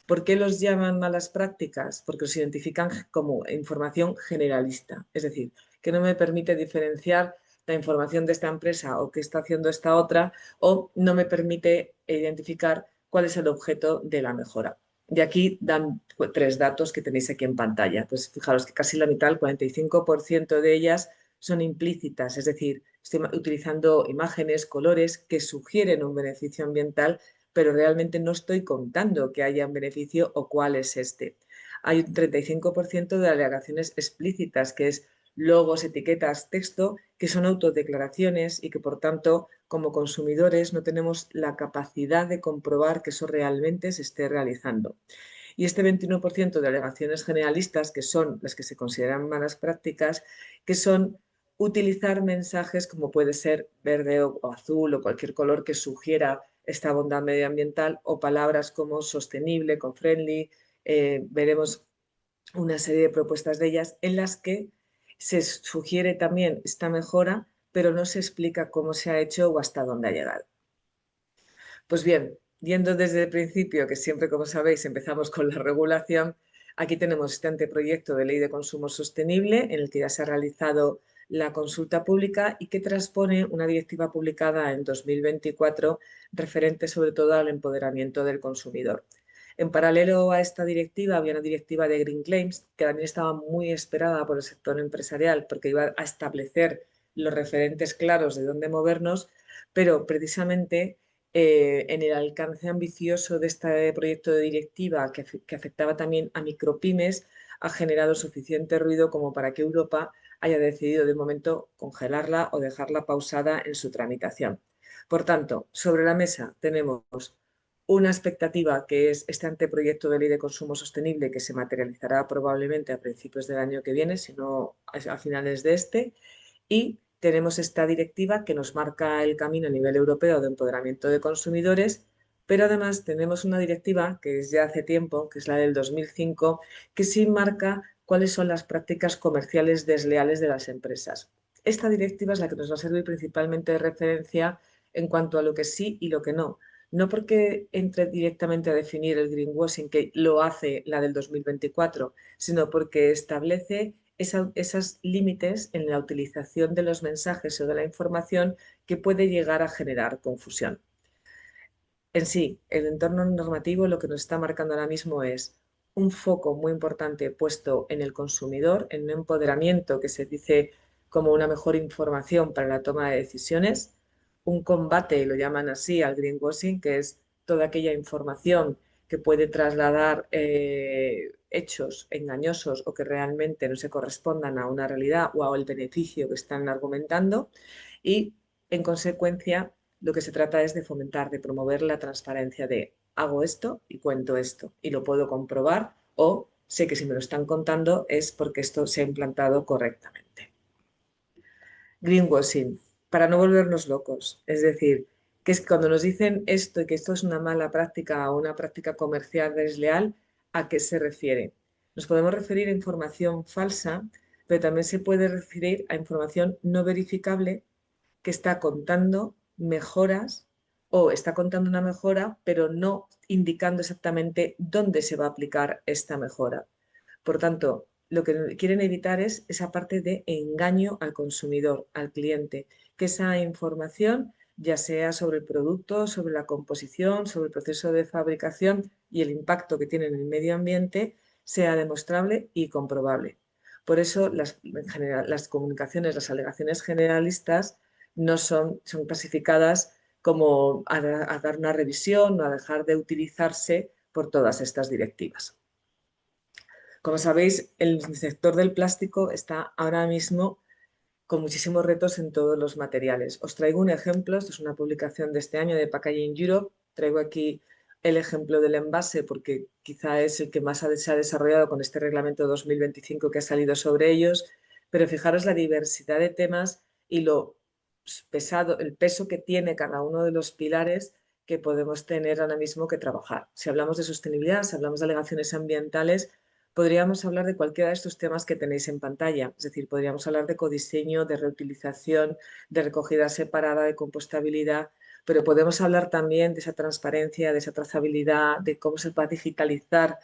¿Por qué los llaman malas prácticas? Porque los identifican como información generalista, es decir, que no me permite diferenciar la información de esta empresa o qué está haciendo esta otra, o no me permite identificar cuál es el objeto de la mejora. De aquí dan 3 datos que tenéis aquí en pantalla. Pues fijaros que casi la mitad, el 45% de ellas son implícitas, es decir, estoy utilizando imágenes, colores que sugieren un beneficio ambiental, pero realmente no estoy contando que haya un beneficio o cuál es este. Hay un 35% de alegaciones explícitas, que es logos, etiquetas, texto, que son autodeclaraciones y que, por tanto, como consumidores no tenemos la capacidad de comprobar que eso realmente se esté realizando. Y este 21% de alegaciones generalistas, que son las que se consideran malas prácticas, que son utilizar mensajes como puede ser verde o azul o cualquier color que sugiera esta bondad medioambiental, o palabras como sostenible, eco-friendly. Veremos una serie de propuestas de ellas en las que se sugiere también esta mejora, pero no se explica cómo se ha hecho o hasta dónde ha llegado. Pues bien, yendo desde el principio, que siempre, como sabéis, empezamos con la regulación, aquí tenemos este anteproyecto de ley de consumo sostenible en el que ya se ha realizado la consulta pública y que transpone una directiva publicada en 2024 referente sobre todo al empoderamiento del consumidor. En paralelo a esta directiva había una directiva de Green Claims que también estaba muy esperada por el sector empresarial porque iba a establecer los referentes claros de dónde movernos, pero precisamente en el alcance ambicioso de este proyecto de directiva que afectaba también a micropymes, ha generado suficiente ruido como para que Europa haya decidido de momento congelarla o dejarla pausada en su tramitación. Por tanto, sobre la mesa tenemos una expectativa que es este anteproyecto de ley de consumo sostenible que se materializará probablemente a principios del año que viene, si no a finales de este, y tenemos esta directiva que nos marca el camino a nivel europeo de empoderamiento de consumidores, pero además tenemos una directiva que es ya hace tiempo, que es la del 2005, que sí marca cuáles son las prácticas comerciales desleales de las empresas. Esta directiva es la que nos va a servir principalmente de referencia en cuanto a lo que sí y lo que no. No porque entre directamente a definir el greenwashing, que lo hace la del 2024, sino porque establece esos límites en la utilización de los mensajes o de la información que puede llegar a generar confusión. En sí, el entorno normativo lo que nos está marcando ahora mismo es un foco muy importante puesto en el consumidor, en un empoderamiento que se dice como una mejor información para la toma de decisiones, un combate, lo llaman así, al greenwashing, que es toda aquella información que puede trasladar hechos engañosos o que realmente no se correspondan a una realidad o al beneficio que están argumentando y, en consecuencia, lo que se trata es de fomentar, de promover la transparencia de hago esto y cuento esto y lo puedo comprobar o sé que si me lo están contando es porque esto se ha implantado correctamente. Greenwashing, para no volvernos locos, es decir, que es cuando nos dicen esto y que esto es una mala práctica o una práctica comercial desleal, ¿a qué se refiere? Nos podemos referir a información falsa, pero también se puede referir a información no verificable que está contando mejoras o está contando una mejora, pero no indicando exactamente dónde se va a aplicar esta mejora. Por tanto, lo que quieren evitar es esa parte de engaño al consumidor, al cliente, que esa información, ya sea sobre el producto, sobre la composición, sobre el proceso de fabricación y el impacto que tiene en el medio ambiente, sea demostrable y comprobable. Por eso las comunicaciones, las alegaciones generalistas no son clasificadas como a dar una revisión o a dejar de utilizarse por todas estas directivas. Como sabéis, el sector del plástico está ahora mismo con muchísimos retos en todos los materiales. Os traigo un ejemplo, esto es una publicación de este año de Packaging Europe. Traigo aquí el ejemplo del envase porque quizá es el que más se ha desarrollado con este reglamento 2025 que ha salido sobre ellos, pero fijaros la diversidad de temas y lo pesado, el peso que tiene cada uno de los pilares que podemos tener ahora mismo que trabajar. Si hablamos de sostenibilidad, si hablamos de alegaciones ambientales, podríamos hablar de cualquiera de estos temas que tenéis en pantalla, es decir, podríamos hablar de ecodiseño, de reutilización, de recogida separada, de compostabilidad, pero podemos hablar también de esa transparencia, de esa trazabilidad, de cómo se va a digitalizar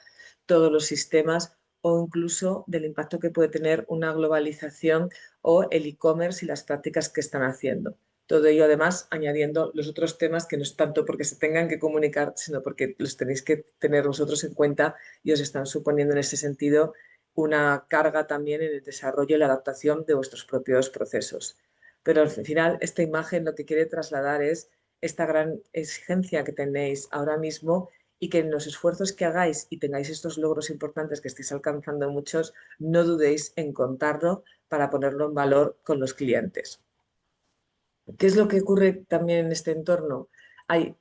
todos los sistemas o incluso del impacto que puede tener una globalización o el e-commerce y las prácticas que están haciendo. Todo ello, además, añadiendo los otros temas que no es tanto porque se tengan que comunicar, sino porque los tenéis que tener vosotros en cuenta y os están suponiendo en ese sentido una carga también en el desarrollo y la adaptación de vuestros propios procesos. Pero al final, esta imagen lo que quiere trasladar es esta gran exigencia que tenéis ahora mismo y que en los esfuerzos que hagáis y tengáis estos logros importantes que estáis alcanzando muchos, no dudéis en contarlo para ponerlo en valor con los clientes. ¿Qué es lo que ocurre también en este entorno? Hay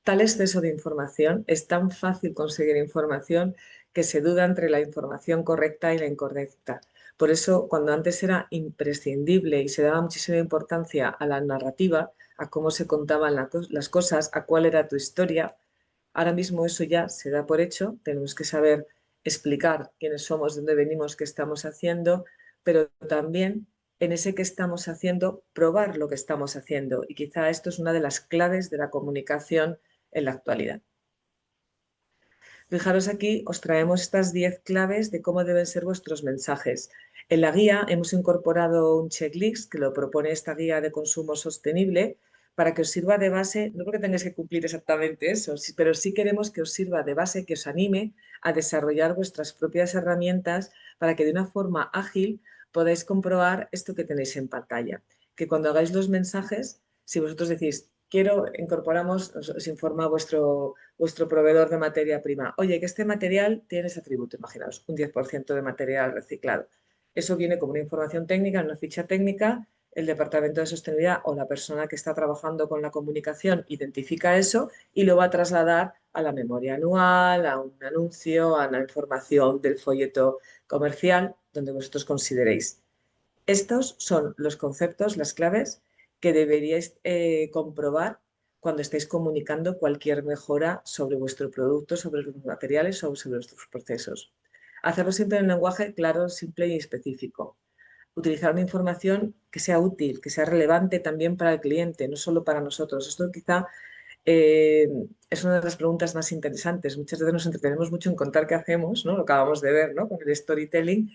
tal exceso de información, es tan fácil conseguir información que se duda entre la información correcta y la incorrecta. Por eso, cuando antes era imprescindible y se daba muchísima importancia a la narrativa, a cómo se contaban las cosas, a cuál era tu historia, ahora mismo eso ya se da por hecho, tenemos que saber explicar quiénes somos, de dónde venimos, qué estamos haciendo, pero también en ese que estamos haciendo, probar lo que estamos haciendo. Y quizá esto es una de las claves de la comunicación en la actualidad. Fijaros aquí, os traemos estas 10 claves de cómo deben ser vuestros mensajes. En la guía hemos incorporado un checklist que lo propone esta guía de consumo sostenible para que os sirva de base, no porque tengáis que cumplir exactamente eso, pero sí queremos que os sirva de base, que os anime a desarrollar vuestras propias herramientas para que de una forma ágil podáis comprobar esto que tenéis en pantalla. Que cuando hagáis los mensajes, si vosotros decís, quiero, incorporamos, os informa vuestro proveedor de materia prima. Oye, que este material tiene ese atributo, imaginaos, un 10% de material reciclado. Eso viene como una información técnica, en una ficha técnica, el Departamento de Sostenibilidad o la persona que está trabajando con la comunicación identifica eso y lo va a trasladar a la memoria anual, a un anuncio, a la información del folleto comercial, donde vosotros consideréis. Estos son los conceptos, las claves que deberíais comprobar cuando estéis comunicando cualquier mejora sobre vuestro producto, sobre los materiales o sobre vuestros procesos. Hacerlo siempre en un lenguaje claro, simple y específico. Utilizar una información que sea útil, que sea relevante también para el cliente, no solo para nosotros. Esto quizá es una de las preguntas más interesantes. Muchas veces nos entretenemos mucho en contar qué hacemos, ¿no? Lo acabamos de ver, ¿no? Con el storytelling,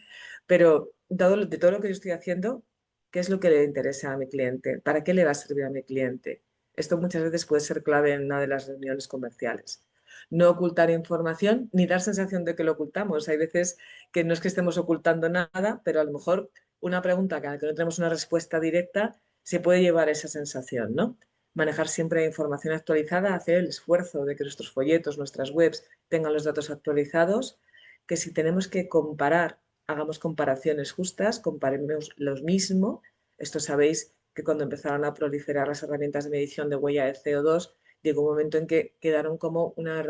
pero de todo lo que yo estoy haciendo, ¿qué es lo que le interesa a mi cliente? ¿Para qué le va a servir a mi cliente? Esto muchas veces puede ser clave en una de las reuniones comerciales. No ocultar información ni dar sensación de que lo ocultamos. Hay veces que no es que estemos ocultando nada, pero a lo mejor una pregunta a la que no tenemos una respuesta directa se puede llevar esa sensación, ¿no? Manejar siempre información actualizada, hacer el esfuerzo de que nuestros folletos, nuestras webs tengan los datos actualizados, que si tenemos que comparar, hagamos comparaciones justas, comparemos los mismos. Esto sabéis que cuando empezaron a proliferar las herramientas de medición de huella de CO2, llegó un momento en que quedaron como una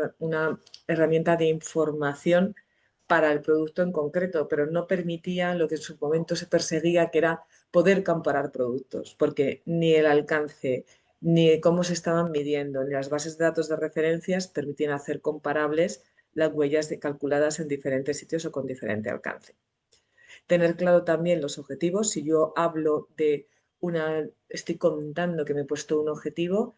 herramienta de información para el producto en concreto, pero no permitía lo que en su momento se perseguía, que era poder comparar productos, porque ni el alcance, ni cómo se estaban midiendo, ni las bases de datos de referencias permitían hacer comparables las huellas calculadas en diferentes sitios o con diferente alcance. Tener claro también los objetivos. Si yo hablo de estoy contando que me he puesto un objetivo,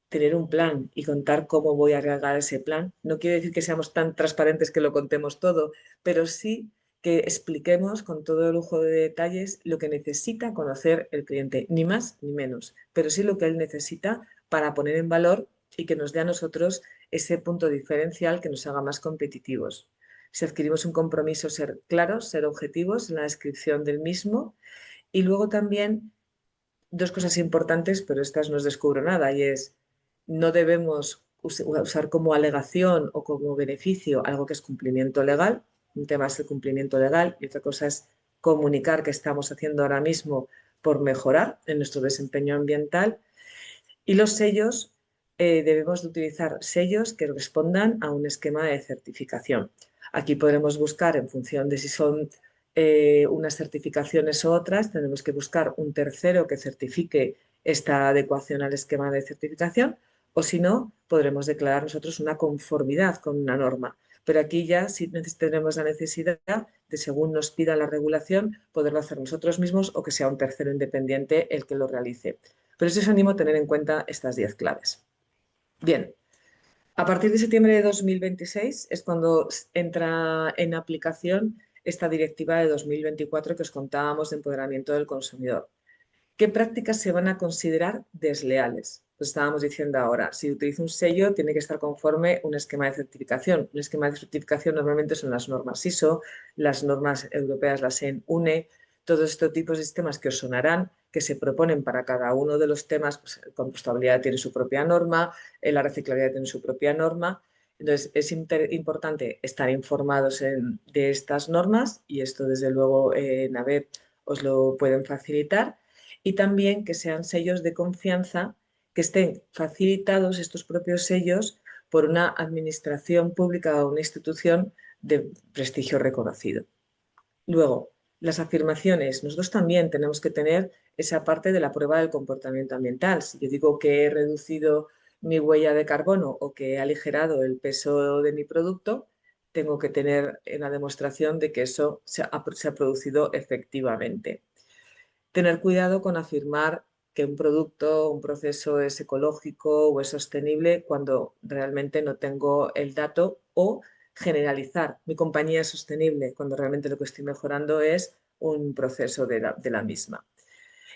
tener un plan y contar cómo voy a realizar ese plan. No quiere decir que seamos tan transparentes que lo contemos todo, pero sí que expliquemos con todo el lujo de detalles lo que necesita conocer el cliente, ni más ni menos, pero sí lo que él necesita para poner en valor y que nos dé a nosotros ese punto diferencial que nos haga más competitivos. Si adquirimos un compromiso, ser claros, ser objetivos en la descripción del mismo y luego también dos cosas importantes, pero estas no os descubro nada, y es no debemos usar como alegación o como beneficio algo que es cumplimiento legal. Un tema es el cumplimiento legal y otra cosa es comunicar qué estamos haciendo ahora mismo por mejorar en nuestro desempeño ambiental. Y los sellos, debemos de utilizar sellos que respondan a un esquema de certificación. Aquí podremos buscar en función de si son unas certificaciones u otras, tenemos que buscar un tercero que certifique esta adecuación al esquema de certificación o si no, podremos declarar nosotros una conformidad con una norma. Pero aquí ya sí tenemos la necesidad de, según nos pida la regulación, poderlo hacer nosotros mismos o que sea un tercero independiente el que lo realice. Pero sí os animo a tener en cuenta estas 10 claves. Bien, a partir de septiembre de 2026 es cuando entra en aplicación esta directiva de 2024 que os contábamos de empoderamiento del consumidor. ¿Qué prácticas se van a considerar desleales? Pues estábamos diciendo ahora, si utilizo un sello, tiene que estar conforme un esquema de certificación. Un esquema de certificación normalmente son las normas ISO, las normas europeas, las UNE, todos estos tipos de sistemas que os sonarán, que se proponen para cada uno de los temas. Pues, la compostabilidad tiene su propia norma, la reciclabilidad tiene su propia norma. Entonces, es importante estar informados de estas normas y esto, desde luego, en ABEP os lo pueden facilitar. Y también que sean sellos de confianza, que estén facilitados estos propios sellos por una administración pública o una institución de prestigio reconocido. Luego, las afirmaciones. Nosotros también tenemos que tener esa parte de la prueba del comportamiento ambiental. Si yo digo que he reducido mi huella de carbono o que he aligerado el peso de mi producto, tengo que tener una demostración de que eso se ha producido efectivamente. Tener cuidado con afirmar que un producto, un proceso es ecológico o es sostenible cuando realmente no tengo el dato, o generalizar mi compañía es sostenible cuando realmente lo que estoy mejorando es un proceso de la misma.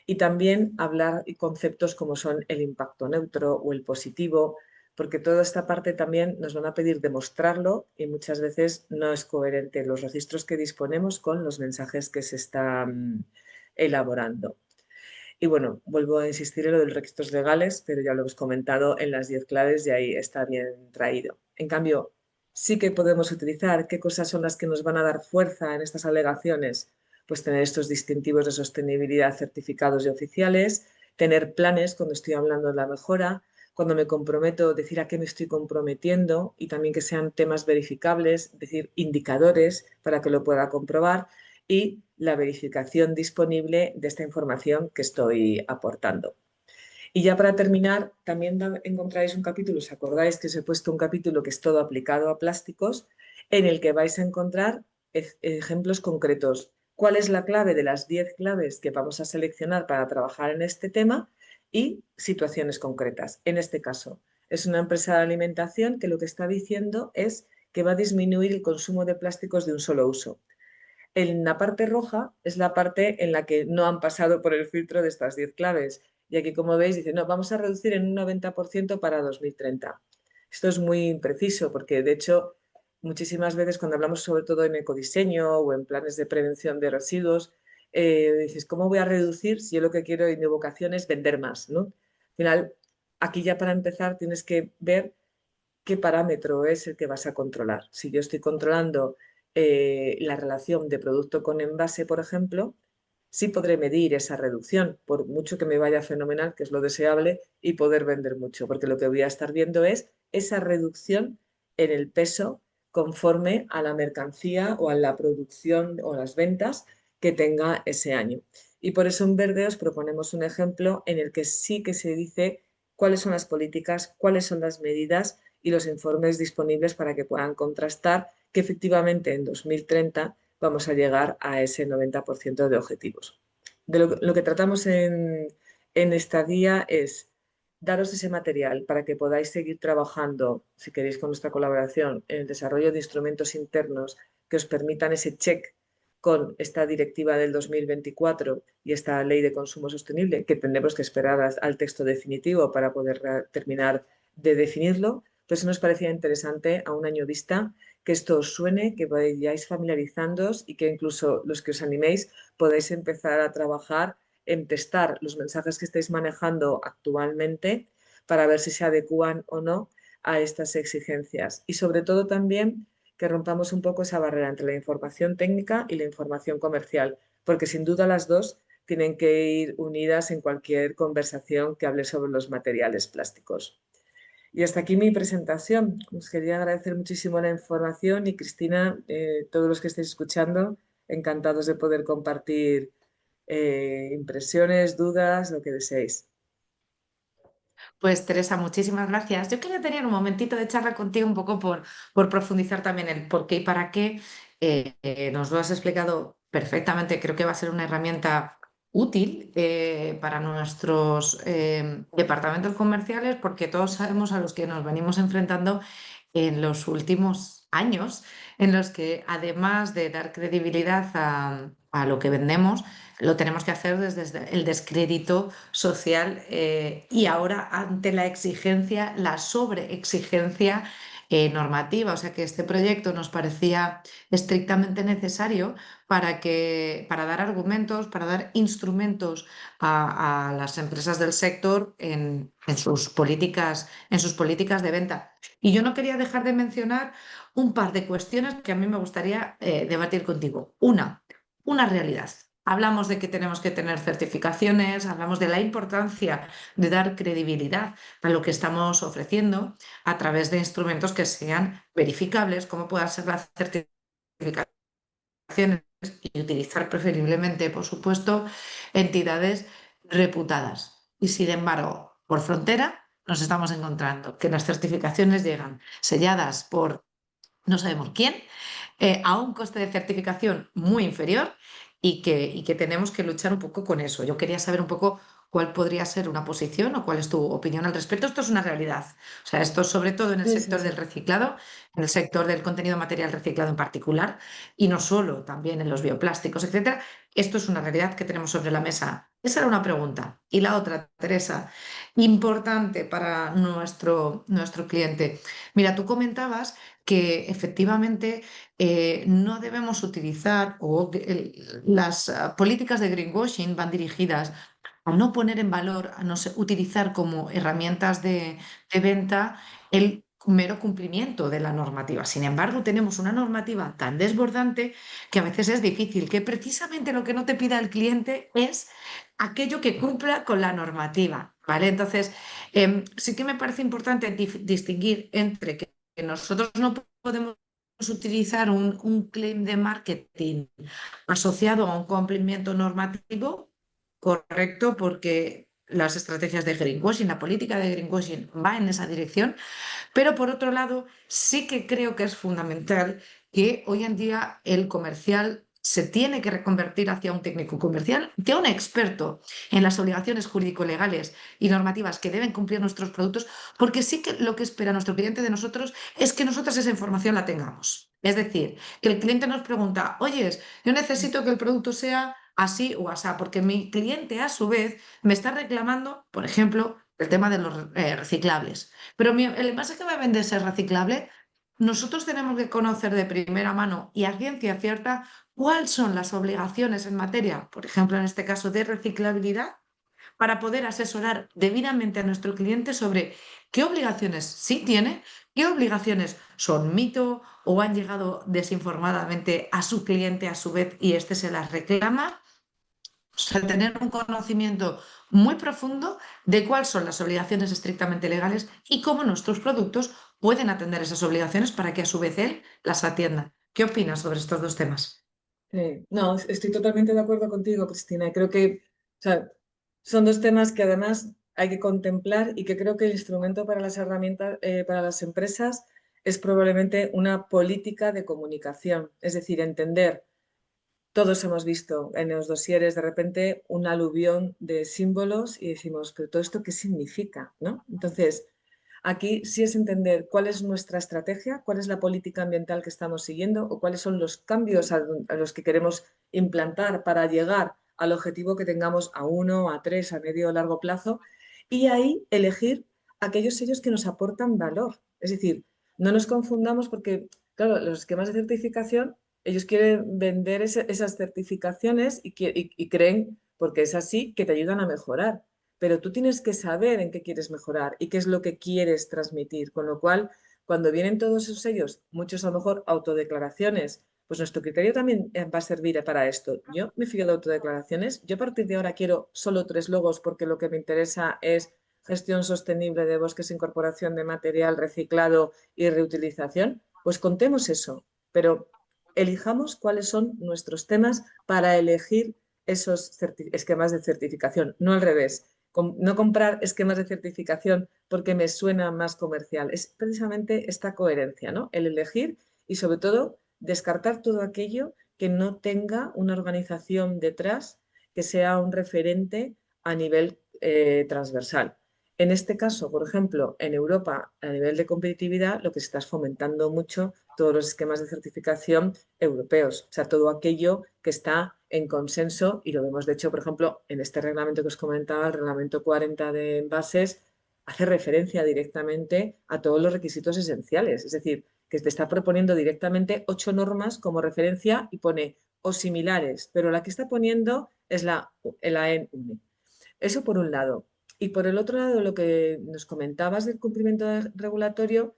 Y también hablar de conceptos como son el impacto neutro o el positivo, porque toda esta parte también nos van a pedir demostrarlo y muchas veces no es coherente los registros que disponemos con los mensajes que se están elaborando. Y bueno, vuelvo a insistir en lo de los registros legales, pero ya lo hemos comentado en las 10 claves y ahí está bien traído. En cambio, sí que podemos utilizar qué cosas son las que nos van a dar fuerza en estas alegaciones. Pues tener estos distintivos de sostenibilidad certificados y oficiales, tener planes cuando estoy hablando de la mejora, cuando me comprometo, decir a qué me estoy comprometiendo y también que sean temas verificables, decir indicadores para que lo pueda comprobar, y la verificación disponible de esta información que estoy aportando. Y ya para terminar, también encontráis un capítulo, ¿os acordáis que os he puesto un capítulo que es todo aplicado a plásticos, en el que vais a encontrar ejemplos concretos? ¿Cuál es la clave de las 10 claves que vamos a seleccionar para trabajar en este tema? Y situaciones concretas. En este caso, es una empresa de alimentación que lo que está diciendo es que va a disminuir el consumo de plásticos de un solo uso. En la parte roja es la parte en la que no han pasado por el filtro de estas 10 claves. Y aquí, como veis, dice, no, vamos a reducir en un 90% para 2030. Esto es muy impreciso porque, de hecho, muchísimas veces cuando hablamos sobre todo en ecodiseño o en planes de prevención de residuos, dices, ¿cómo voy a reducir si yo lo que quiero en mi vocación es vender más, ¿no? Al final, aquí ya para empezar tienes que ver qué parámetro es el que vas a controlar. Si yo estoy controlando la relación de producto con envase, por ejemplo, sí podré medir esa reducción, por mucho que me vaya fenomenal, que es lo deseable, y poder vender mucho, porque lo que voy a estar viendo es esa reducción en el peso conforme a la mercancía o a la producción o las ventas que tenga ese año. Y por eso en verde os proponemos un ejemplo en el que sí que se dice cuáles son las políticas, cuáles son las medidas y los informes disponibles para que puedan contrastar que efectivamente en 2030 vamos a llegar a ese 90% de objetivos. De lo que tratamos en esta guía es daros ese material para que podáis seguir trabajando, si queréis con nuestra colaboración, en el desarrollo de instrumentos internos que os permitan ese check con esta directiva del 2024 y esta ley de consumo sostenible, que tendremos que esperar al texto definitivo para poder terminar de definirlo. Pues nos parecía interesante a un año vista que esto os suene, que vayáis familiarizándoos y que incluso los que os animéis podáis empezar a trabajar en testar los mensajes que estáis manejando actualmente para ver si se adecúan o no a estas exigencias. Y sobre todo también que rompamos un poco esa barrera entre la información técnica y la información comercial, porque sin duda las dos tienen que ir unidas en cualquier conversación que hable sobre los materiales plásticos. Y hasta aquí mi presentación. Os quería agradecer muchísimo la información y Cristina, todos los que estéis escuchando, encantados de poder compartir impresiones, dudas, lo que deseéis. Pues Teresa, muchísimas gracias. Yo quería tener un momentito de charla contigo un poco por profundizar también el por qué y para qué. Nos lo has explicado perfectamente. Creo que va a ser una herramienta útil para nuestros departamentos comerciales porque todos sabemos a los que nos venimos enfrentando en los últimos años, en los que además de dar credibilidad a lo que vendemos, lo tenemos que hacer desde el descrédito social y ahora ante la exigencia, la sobreexigencia normativa. O sea que este proyecto nos parecía estrictamente necesario para dar argumentos, para dar instrumentos a las empresas del sector en sus políticas de venta. Y yo no quería dejar de mencionar un par de cuestiones que a mí me gustaría debatir contigo. Una realidad. Hablamos de que tenemos que tener certificaciones, hablamos de la importancia de dar credibilidad a lo que estamos ofreciendo a través de instrumentos que sean verificables, como puedan ser las certificaciones y utilizar preferiblemente, por supuesto, entidades reputadas. Y sin embargo, por frontera nos estamos encontrando que las certificaciones llegan selladas por no sabemos quién, a un coste de certificación muy inferior y que tenemos que luchar un poco con eso. Yo quería saber un poco cuál podría ser una posición o cuál es tu opinión al respecto. Esto es una realidad. O sea, esto sobre todo en el Sí, sí, sector sí. del reciclado, en el sector del contenido material reciclado en particular, y no solo, también en los bioplásticos, etcétera. Esto es una realidad que tenemos sobre la mesa. Esa era una pregunta. Y la otra, Teresa, importante para nuestro cliente. Mira, tú comentabas que efectivamente no debemos utilizar las políticas de greenwashing van dirigidas a no poner en valor, a no utilizar como herramientas de venta el mero cumplimiento de la normativa. Sin embargo, tenemos una normativa tan desbordante que a veces es difícil, que precisamente lo que no te pida el cliente es aquello que cumpla con la normativa, ¿vale? Entonces, sí que me parece importante distinguir entre que nosotros no podemos utilizar un claim de marketing asociado a un cumplimiento normativo correcto, porque las estrategias de greenwashing, la política de greenwashing va en esa dirección, pero por otro lado, sí que creo que es fundamental que hoy en día el comercial se tiene que reconvertir hacia un técnico comercial, hacia un experto en las obligaciones jurídico-legales y normativas que deben cumplir nuestros productos, porque sí que lo que espera nuestro cliente de nosotros es que nosotros esa información la tengamos. Es decir, que el cliente nos pregunta, oye, yo necesito que el producto sea así o asá, porque mi cliente a su vez me está reclamando, por ejemplo, el tema de los reciclables. Pero el envase que me vende es reciclable. Nosotros tenemos que conocer de primera mano y a ciencia cierta cuáles son las obligaciones en materia, por ejemplo, en este caso de reciclabilidad, para poder asesorar debidamente a nuestro cliente sobre qué obligaciones sí tiene, qué obligaciones son mito o han llegado desinformadamente a su cliente a su vez y éste se las reclama. O sea, tener un conocimiento muy profundo de cuáles son las obligaciones estrictamente legales y cómo nuestros productos pueden atender esas obligaciones para que a su vez él las atienda. ¿Qué opinas sobre estos dos temas? Sí, no, estoy totalmente de acuerdo contigo, Cristina. Creo que, o sea, son dos temas que además hay que contemplar y que creo que el instrumento para las herramientas, para las empresas es probablemente una política de comunicación. Es decir, entender, todos hemos visto en los dosieres de repente un aluvión de símbolos y decimos, pero ¿todo esto qué significa? ¿No? Entonces, aquí sí es entender cuál es nuestra estrategia, cuál es la política ambiental que estamos siguiendo o cuáles son los cambios a los que queremos implantar para llegar al objetivo que tengamos a 1, a 3, a medio o largo plazo y ahí elegir aquellos sellos que nos aportan valor. Es decir, no nos confundamos porque, claro, los esquemas de certificación, ellos quieren vender esas certificaciones y creen, porque es así, que te ayudan a mejorar, pero tú tienes que saber en qué quieres mejorar y qué es lo que quieres transmitir. Con lo cual, cuando vienen todos esos sellos, muchos a lo mejor autodeclaraciones, pues nuestro criterio también va a servir para esto. Yo me fío de autodeclaraciones, yo a partir de ahora quiero solo 3 logos porque lo que me interesa es gestión sostenible de bosques, incorporación de material reciclado y reutilización. Pues contemos eso, pero elijamos cuáles son nuestros temas para elegir esos esquemas de certificación, no al revés. No comprar esquemas de certificación porque me suena más comercial. Es precisamente esta coherencia, ¿no? El elegir y sobre todo descartar todo aquello que no tenga una organización detrás que sea un referente a nivel transversal. En este caso, por ejemplo, en Europa, a nivel de competitividad, lo que se está es fomentando mucho todos los esquemas de certificación europeos, o sea, todo aquello que está en consenso y lo vemos, de hecho, por ejemplo, en este reglamento que os comentaba, el reglamento 40 de envases, hace referencia directamente a todos los requisitos esenciales, es decir, que te está proponiendo directamente 8 normas como referencia y pone o similares, pero la que está poniendo es la AEN-UNE. Eso por un lado. Y por el otro lado, lo que nos comentabas del cumplimiento regulatorio,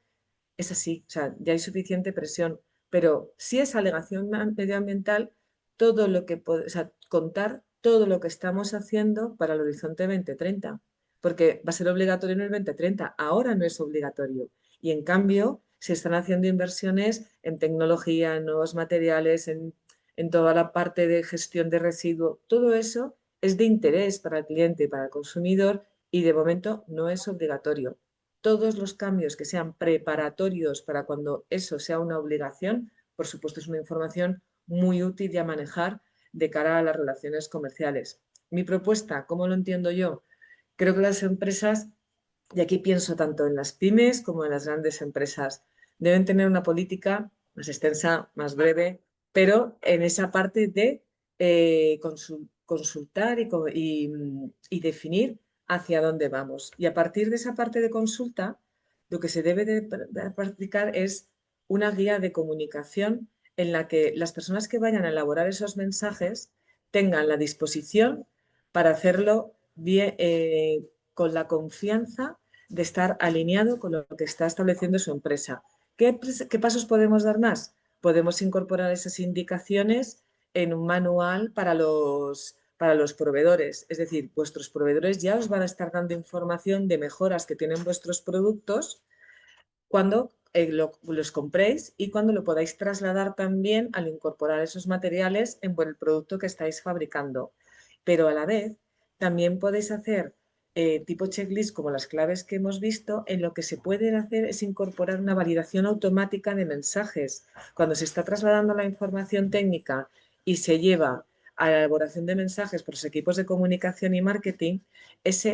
es así, o sea, ya hay suficiente presión, pero si es alegación medioambiental, todo lo que o sea, contar todo lo que estamos haciendo para el horizonte 2030, porque va a ser obligatorio en el 2030, ahora no es obligatorio. Y en cambio, se están haciendo inversiones en tecnología, en nuevos materiales, en toda la parte de gestión de residuos, todo eso es de interés para el cliente y para el consumidor y de momento no es obligatorio. todos los cambios que sean preparatorios para cuando eso sea una obligación, por supuesto, es una información muy útil y a manejar de cara a las relaciones comerciales. Mi propuesta, ¿cómo lo entiendo yo? Creo que las empresas, y aquí pienso tanto en las pymes como en las grandes empresas, deben tener una política más extensa, más breve, pero en esa parte de consultar y definir hacia dónde vamos. Y a partir de esa parte de consulta, lo que se debe de practicar es una guía de comunicación en la que las personas que vayan a elaborar esos mensajes tengan la disposición para hacerlo bien, con la confianza de estar alineado con lo que está estableciendo su empresa. ¿Qué pasos podemos dar más? Podemos incorporar esas indicaciones en un manual para los proveedores. Es decir, vuestros proveedores ya os van a estar dando información de mejoras que tienen vuestros productos cuando los compréis y cuando lo podáis trasladar también al incorporar esos materiales en el producto que estáis fabricando. Pero a la vez también podéis hacer tipo checklist como las claves que hemos visto, en lo que se puede hacer es incorporar una validación automática de mensajes. Cuando se está trasladando la información técnica y se lleva a la elaboración de mensajes por los equipos de comunicación y marketing, esa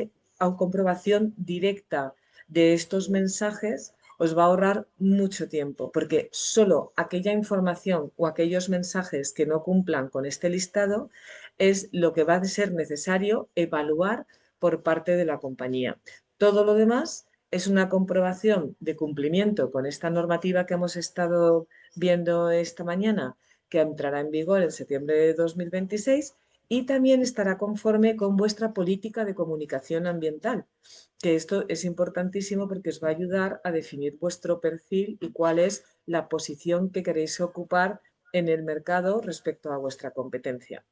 comprobación directa de estos mensajes os va a ahorrar mucho tiempo, porque solo aquella información o aquellos mensajes que no cumplan con este listado es lo que va a ser necesario evaluar por parte de la compañía. Todo lo demás es una comprobación de cumplimiento con esta normativa que hemos estado viendo esta mañana, que entrará en vigor en septiembre de 2026 y también estará conforme con vuestra política de comunicación ambiental, que esto es importantísimo porque os va a ayudar a definir vuestro perfil y cuál es la posición que queréis ocupar en el mercado respecto a vuestra competencia.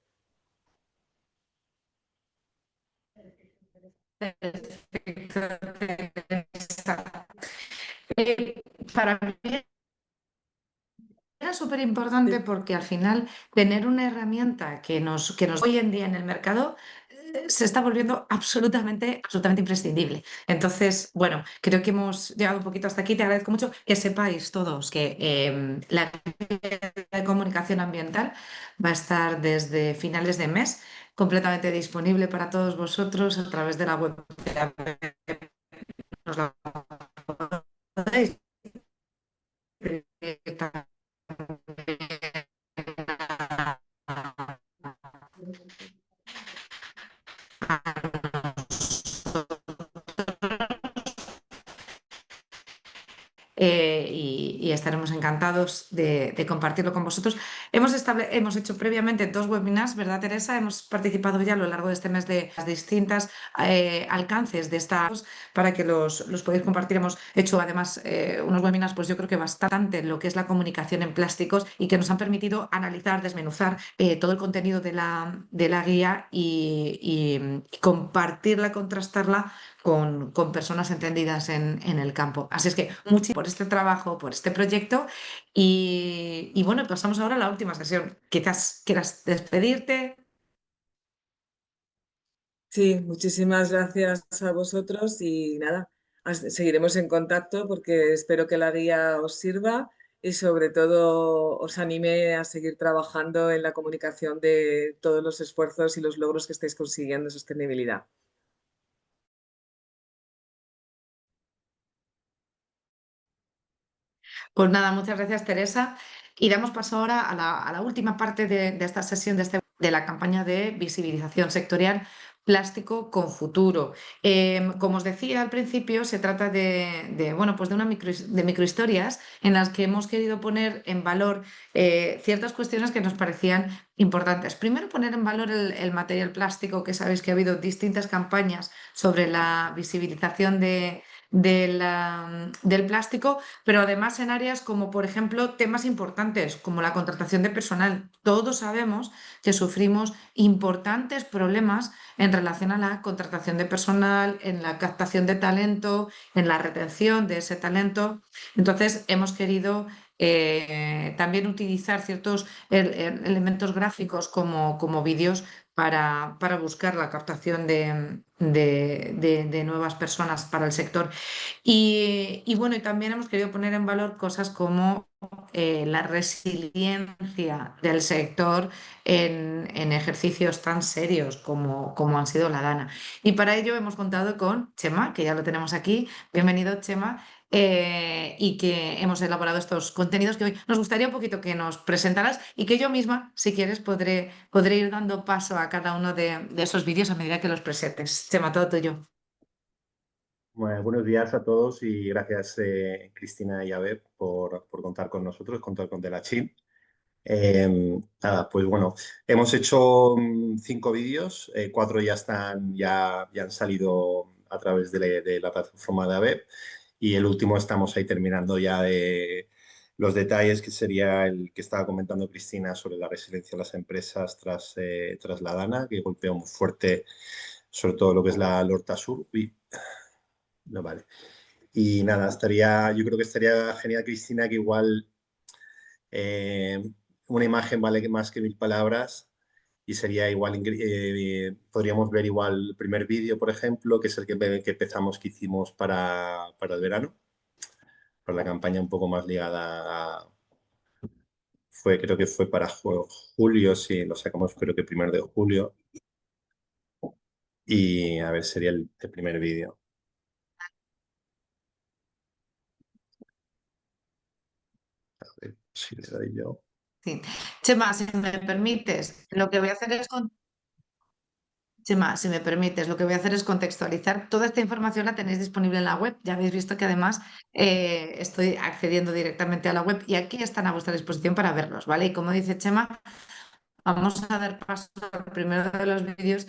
Eh, para mí era súper importante porque al final tener una herramienta que nos hoy en día en el mercado se está volviendo absolutamente imprescindible. Entonces, bueno, creo que hemos llegado un poquito hasta aquí. Te agradezco mucho que sepáis todos que la guía de comunicación ambiental va a estar desde finales de mes completamente disponible para todos vosotros a través de la web. Nos la podéis y estaremos encantados de compartirlo con vosotros. Hemos hecho previamente 2 webinars, ¿verdad, Teresa? Hemos participado ya a lo largo de este mes de las distintas alcances de estas para que los podáis compartir. Hemos hecho además unos webinars, pues yo creo que bastante en lo que es la comunicación en plásticos y que nos han permitido analizar, desmenuzar todo el contenido de la guía y compartirla, contrastarla con personas entendidas en el campo. Así es que muchas por este trabajo, por este proyecto y bueno, pasamos ahora a la última sesión. Quizás quieras despedirte. Sí, muchísimas gracias a vosotros y nada, seguiremos en contacto porque espero que la guía os sirva y sobre todo os anime a seguir trabajando en la comunicación de todos los esfuerzos y los logros que estáis consiguiendo en sostenibilidad. Pues nada, muchas gracias, Teresa. Y damos paso ahora a la última parte de esta sesión, de la campaña de visibilización sectorial plástico con futuro. Como os decía al principio, se trata bueno, pues de microhistorias en las que hemos querido poner en valor ciertas cuestiones que nos parecían importantes. Primero, poner en valor el material plástico, que sabéis que ha habido distintas campañas sobre la visibilización del plástico, pero además en áreas como, por ejemplo, temas importantes como la contratación de personal. Todos sabemos que sufrimos importantes problemas en relación a la contratación de personal, en la captación de talento, en la retención de ese talento. Entonces, hemos querido también utilizar ciertos elementos gráficos como vídeos para buscar la captación de nuevas personas para el sector. Y bueno, y también hemos querido poner en valor cosas como la resiliencia del sector en ejercicios tan serios como han sido la Dana. Y para ello hemos contado con Chema, que ya lo tenemos aquí. Bienvenido, Chema. Y que hemos elaborado estos contenidos que hoy nos gustaría un poquito que nos presentaras y que yo misma, si quieres, podré ir dando paso a cada uno de esos vídeos a medida que los presentes. Chema, todo tuyo. Bueno, buenos días a todos y gracias Cristina y Abel por contar con nosotros, contar con Delachín. Nada, pues bueno, hemos hecho 5 vídeos, 4 ya han salido a través de la plataforma de Abel y el último estamos ahí terminando ya de los detalles, que sería el que estaba comentando Cristina sobre la resiliencia de las empresas tras la Dana, que golpeó muy fuerte sobre todo lo que es la Horta Sur. Uy, no vale. Y nada, yo creo que estaría genial, Cristina, que igual eh, una imagen vale más que 1000 palabras y sería igual, podríamos ver igual el primer vídeo, por ejemplo, que es el que empezamos, que hicimos para el verano, para la campaña un poco más ligada creo que fue para julio, sí, lo sacamos creo que 1 de julio y a ver, sería el primer vídeo. A ver si le doy yo. Sí. Chema, si me permites, lo que voy a hacer es Chema, si me permites, lo que voy a hacer es contextualizar. Toda esta información la tenéis disponible en la web. Ya habéis visto que además estoy accediendo directamente a la web y aquí están a vuestra disposición para verlos, ¿vale? Y como dice Chema, vamos a dar paso al primero de los vídeos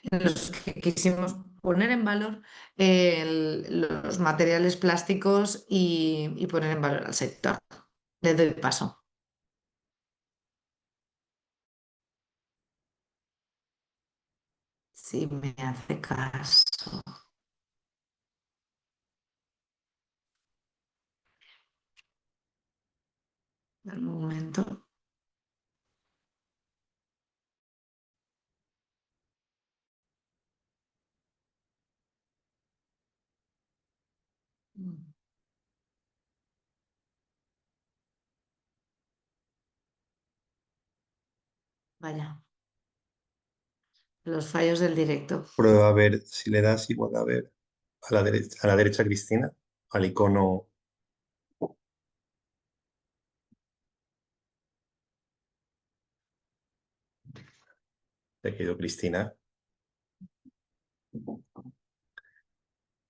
en los que quisimos poner en valor los materiales plásticos y poner en valor al sector. Le doy paso. Si me hace caso. Un momento. Vaya, los fallos del directo. Prueba a ver si le das igual a ver a la derecha, Cristina, al icono. Te ha quedado Cristina.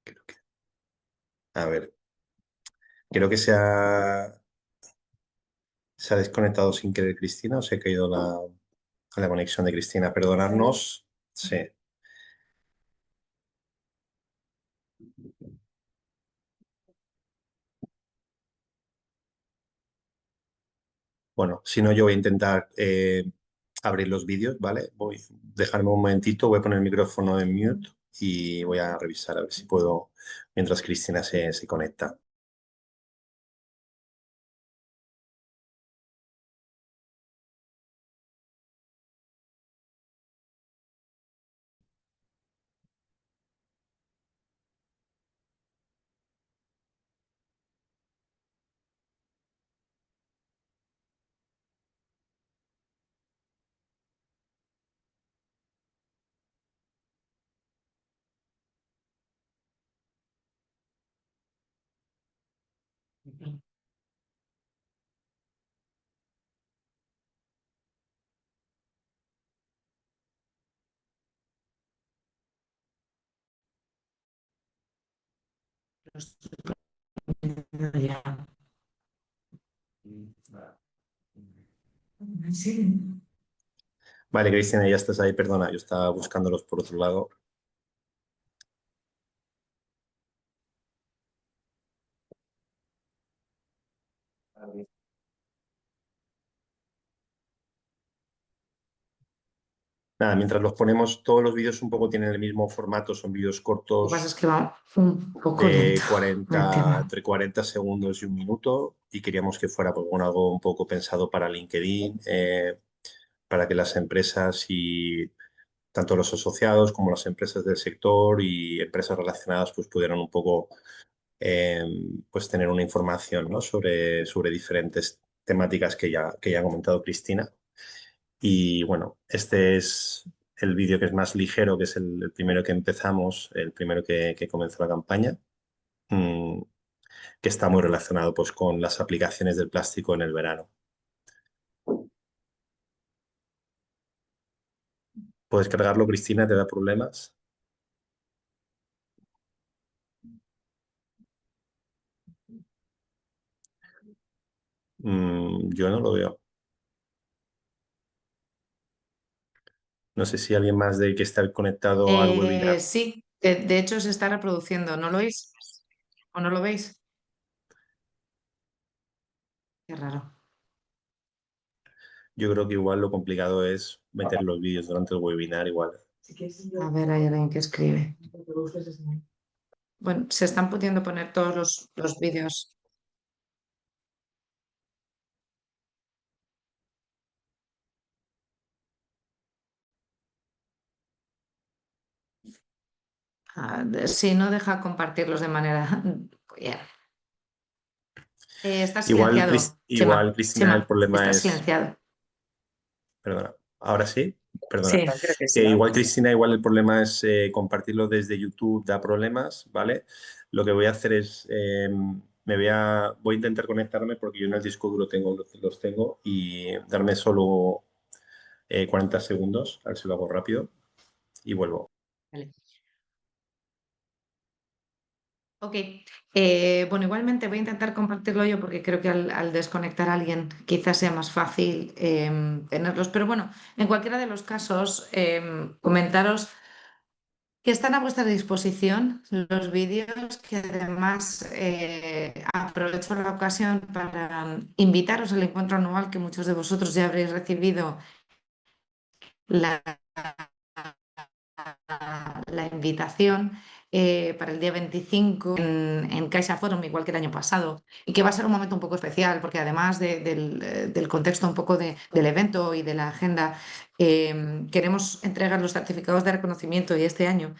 Creo que- a ver, creo que se ha desconectado sin querer Cristina o se ha caído la conexión de Cristina. Perdonadnos. Sí. Bueno, si no, yo voy a intentar abrir los vídeos, ¿vale? Dejarme un momentito, voy a poner el micrófono en mute y voy a revisar a ver si puedo mientras Cristina se conecta. Lo estoy poniendo ya. Sí. Vale, Cristina, ya estás ahí, perdona, yo estaba buscándolos por otro lado. Nada, mientras los ponemos, todos los vídeos un poco tienen el mismo formato, son vídeos Lo que pasa cortos es que va un poco de lento, me 40, temo. entre 40 segundos y un minuto y queríamos que fuera pues, bueno, algo un poco pensado para LinkedIn, para que las empresas y tanto los asociados como las empresas del sector y empresas relacionadas pues pudieran un poco eh, pues tener una información, ¿no? sobre diferentes temáticas que ya ha comentado Cristina. Y bueno, este es el vídeo que es más ligero, que es el primero que empezamos, el primero que comenzó la campaña, mm, que está muy relacionado pues, con las aplicaciones del plástico en el verano. ¿Puedes cargarlo, Cristina? ¿Te da problemas? Yo no lo veo. No sé si alguien más de que está conectado al webinar. Sí, de hecho se está reproduciendo, ¿no lo oís? ¿O no lo veis? Qué raro. Yo creo que igual lo complicado es meter los vídeos durante el webinar igual. A ver, hay alguien que escribe. Bueno, se están pudiendo poner todos los vídeos. Si no deja compartirlos de manera... Bien. Está Igual, silenciado, igual, Cristina, el problema está es... silenciado. Perdona, ahora sí, perdona. Sí. Creo que Que sí. igual, Cristina, igual el problema es compartirlo desde YouTube, da problemas, ¿vale? Lo que voy a hacer es, voy a intentar conectarme porque yo en el disco duro los tengo y darme solo 40 segundos, a ver si lo hago rápido y vuelvo. Vale. Ok, bueno, igualmente voy a intentar compartirlo yo porque creo que al desconectar a alguien quizás sea más fácil tenerlos, pero bueno, en cualquiera de los casos, comentaros que están a vuestra disposición los vídeos, que además aprovecho la ocasión para invitaros al encuentro anual que muchos de vosotros ya habréis recibido la la invitación para el día 25 en Caixa Forum, igual que el año pasado, y que va a ser un momento un poco especial, porque además del contexto un poco del evento y de la agenda, queremos entregar los certificados de reconocimiento y este año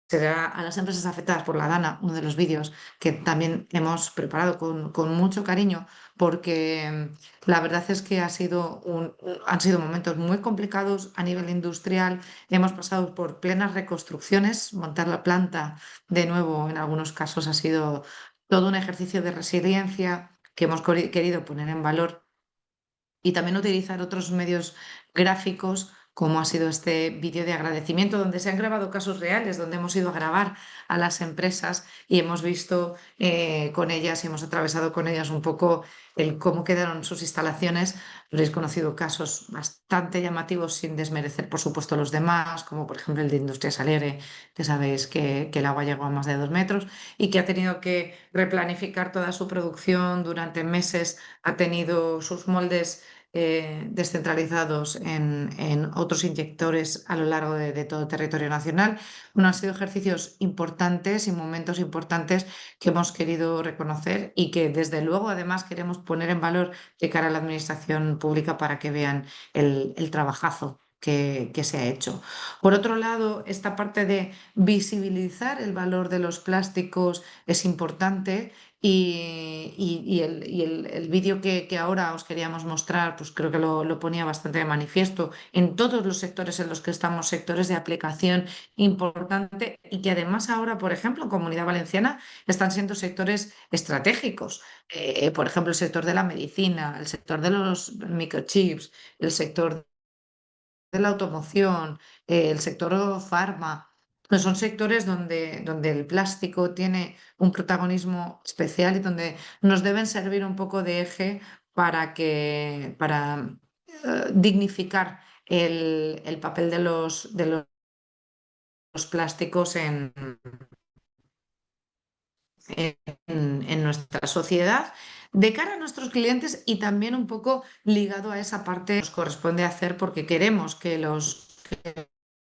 será a las empresas afectadas por la DANA, uno de los vídeos que también hemos preparado con mucho cariño, porque la verdad es que han sido momentos muy complicados a nivel industrial. Hemos pasado por plenas reconstrucciones, montar la planta de nuevo en algunos casos ha sido todo un ejercicio de resiliencia que hemos querido poner en valor y también utilizar otros medios gráficos como ha sido este vídeo de agradecimiento, donde se han grabado casos reales, donde hemos ido a grabar a las empresas y hemos visto con ellas y hemos atravesado con ellas un poco el cómo quedaron sus instalaciones. Habréis conocido casos bastante llamativos sin desmerecer, por supuesto, los demás, como por ejemplo el de Industrias Alegre, que sabéis que el agua llegó a más de 2 metros y que ha tenido que replanificar toda su producción durante meses, ha tenido sus moldes descentralizados en otros inyectores a lo largo de todo el territorio nacional. Bueno, han sido ejercicios importantes y momentos importantes que hemos querido reconocer y que desde luego además queremos poner en valor de cara a la administración pública para que vean el trabajazo que se ha hecho. Por otro lado, esta parte de visibilizar el valor de los plásticos es importante y el vídeo que ahora os queríamos mostrar, pues creo que lo ponía bastante de manifiesto en todos los sectores en los que estamos, sectores de aplicación importante y que además ahora, por ejemplo, en Comunidad Valenciana están siendo sectores estratégicos. Por ejemplo, el sector de la medicina, el sector de los microchips, el sector de la automoción, el sector farma. Pues son sectores donde el plástico tiene un protagonismo especial y donde nos deben servir un poco de eje para dignificar el papel de los plásticos en nuestra sociedad de cara a nuestros clientes y también un poco ligado a esa parte que nos corresponde hacer porque queremos que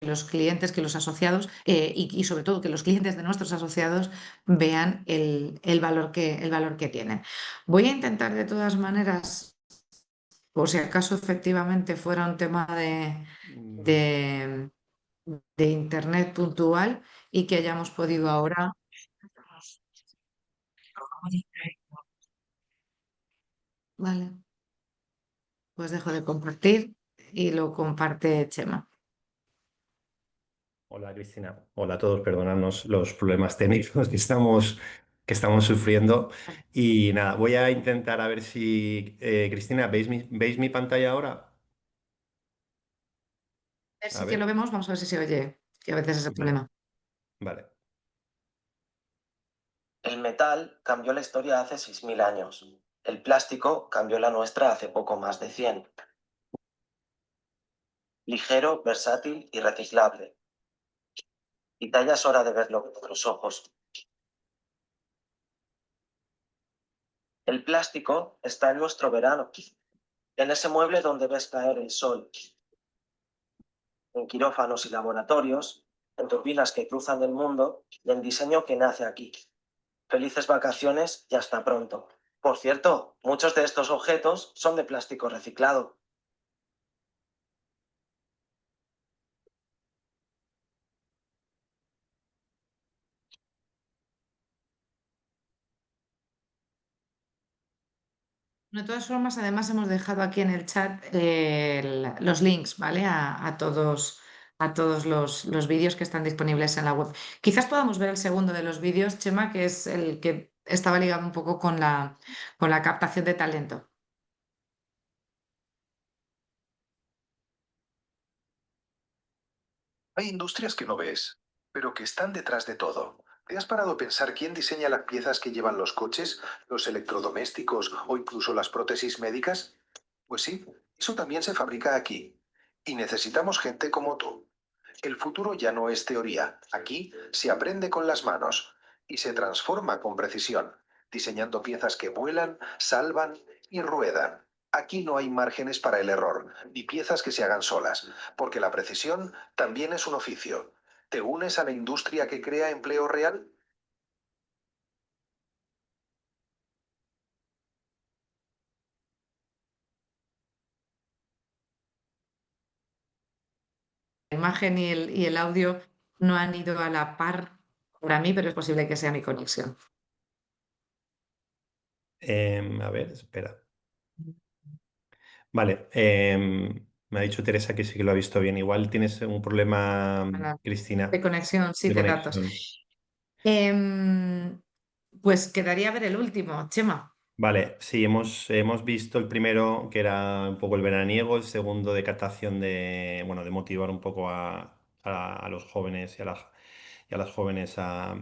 los clientes, que los asociados y sobre todo que los clientes de nuestros asociados vean el valor que tienen. Voy a intentar de todas maneras, por si acaso efectivamente fuera un tema de, de internet puntual y que hayamos podido ahora. Vale, pues dejo de compartir y lo comparte Chema. Hola Cristina, hola a todos, perdonadnos los problemas técnicos que estamos sufriendo. Y nada, voy a intentar a ver si, Cristina, ¿veis mi pantalla ahora? A ver A si que lo ver, vemos, vamos a ver si se oye, que a veces es el vale, problema. vale. El metal cambió la historia hace 6.000 años. El plástico cambió la nuestra hace poco más de 100. Ligero, versátil y reciclable. Y ya es hora de verlo con otros ojos. El plástico está en nuestro verano, en ese mueble donde ves caer el sol, en quirófanos y laboratorios, en turbinas que cruzan el mundo y en diseño que nace aquí. Felices vacaciones y hasta pronto. Por cierto, muchos de estos objetos son de plástico reciclado. De todas formas, además hemos dejado aquí en el chat los links, ¿vale? A todos los vídeos que están disponibles en la web. Quizás podamos ver el segundo de los vídeos, Chema, que es el que estaba ligado un poco con la captación de talento. Hay industrias que no ves, pero que están detrás de todo. ¿Te has parado a pensar quién diseña las piezas que llevan los coches, los electrodomésticos o incluso las prótesis médicas? Pues sí, eso también se fabrica aquí. Y necesitamos gente como tú. El futuro ya no es teoría. Aquí se aprende con las manos y se transforma con precisión, diseñando piezas que vuelan, salvan y ruedan. Aquí no hay márgenes para el error, ni piezas que se hagan solas, porque la precisión también es un oficio. ¿Te unes a la industria que crea empleo real? La imagen y el audio no han ido a la par para mí, pero es posible que sea mi conexión. A ver, espera. Vale, me ha dicho Teresa que sí que lo ha visto bien. Igual tienes un problema, De Cristina, conexión, sí, de de datos. conexión. Pues quedaría ver el último, Chema. Vale, sí, hemos visto el primero, que era un poco el veraniego, el segundo de captación bueno, de motivar un poco a los jóvenes y a las jóvenes a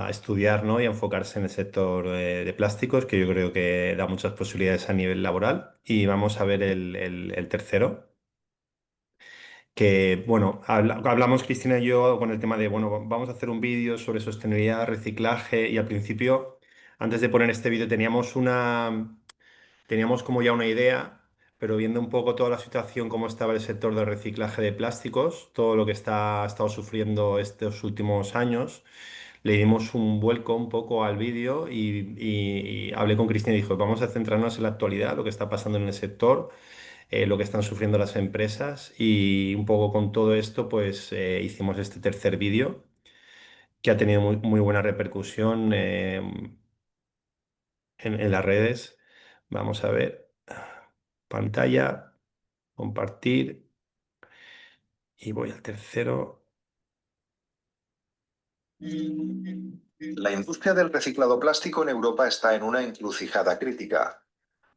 estudiar, ¿no? Y a enfocarse en el sector de plásticos, que yo creo que da muchas posibilidades a nivel laboral. Y vamos a ver el tercero, que, bueno, hablamos Cristina y yo con el tema de, bueno, vamos a hacer un vídeo sobre sostenibilidad, reciclaje, y al principio, antes de poner este vídeo, teníamos como ya una idea, pero viendo un poco toda la situación, cómo estaba el sector del reciclaje de plásticos, todo lo que ha estado sufriendo estos últimos años, le dimos un vuelco un poco al vídeo y hablé con Cristina y dijo, vamos a centrarnos en la actualidad, lo que está pasando en el sector, lo que están sufriendo las empresas, y un poco con todo esto, pues hicimos este tercer vídeo que ha tenido muy, muy buena repercusión en las redes. Vamos a ver. Pantalla, compartir, y voy al tercero. La industria del reciclado plástico en Europa está en una encrucijada crítica.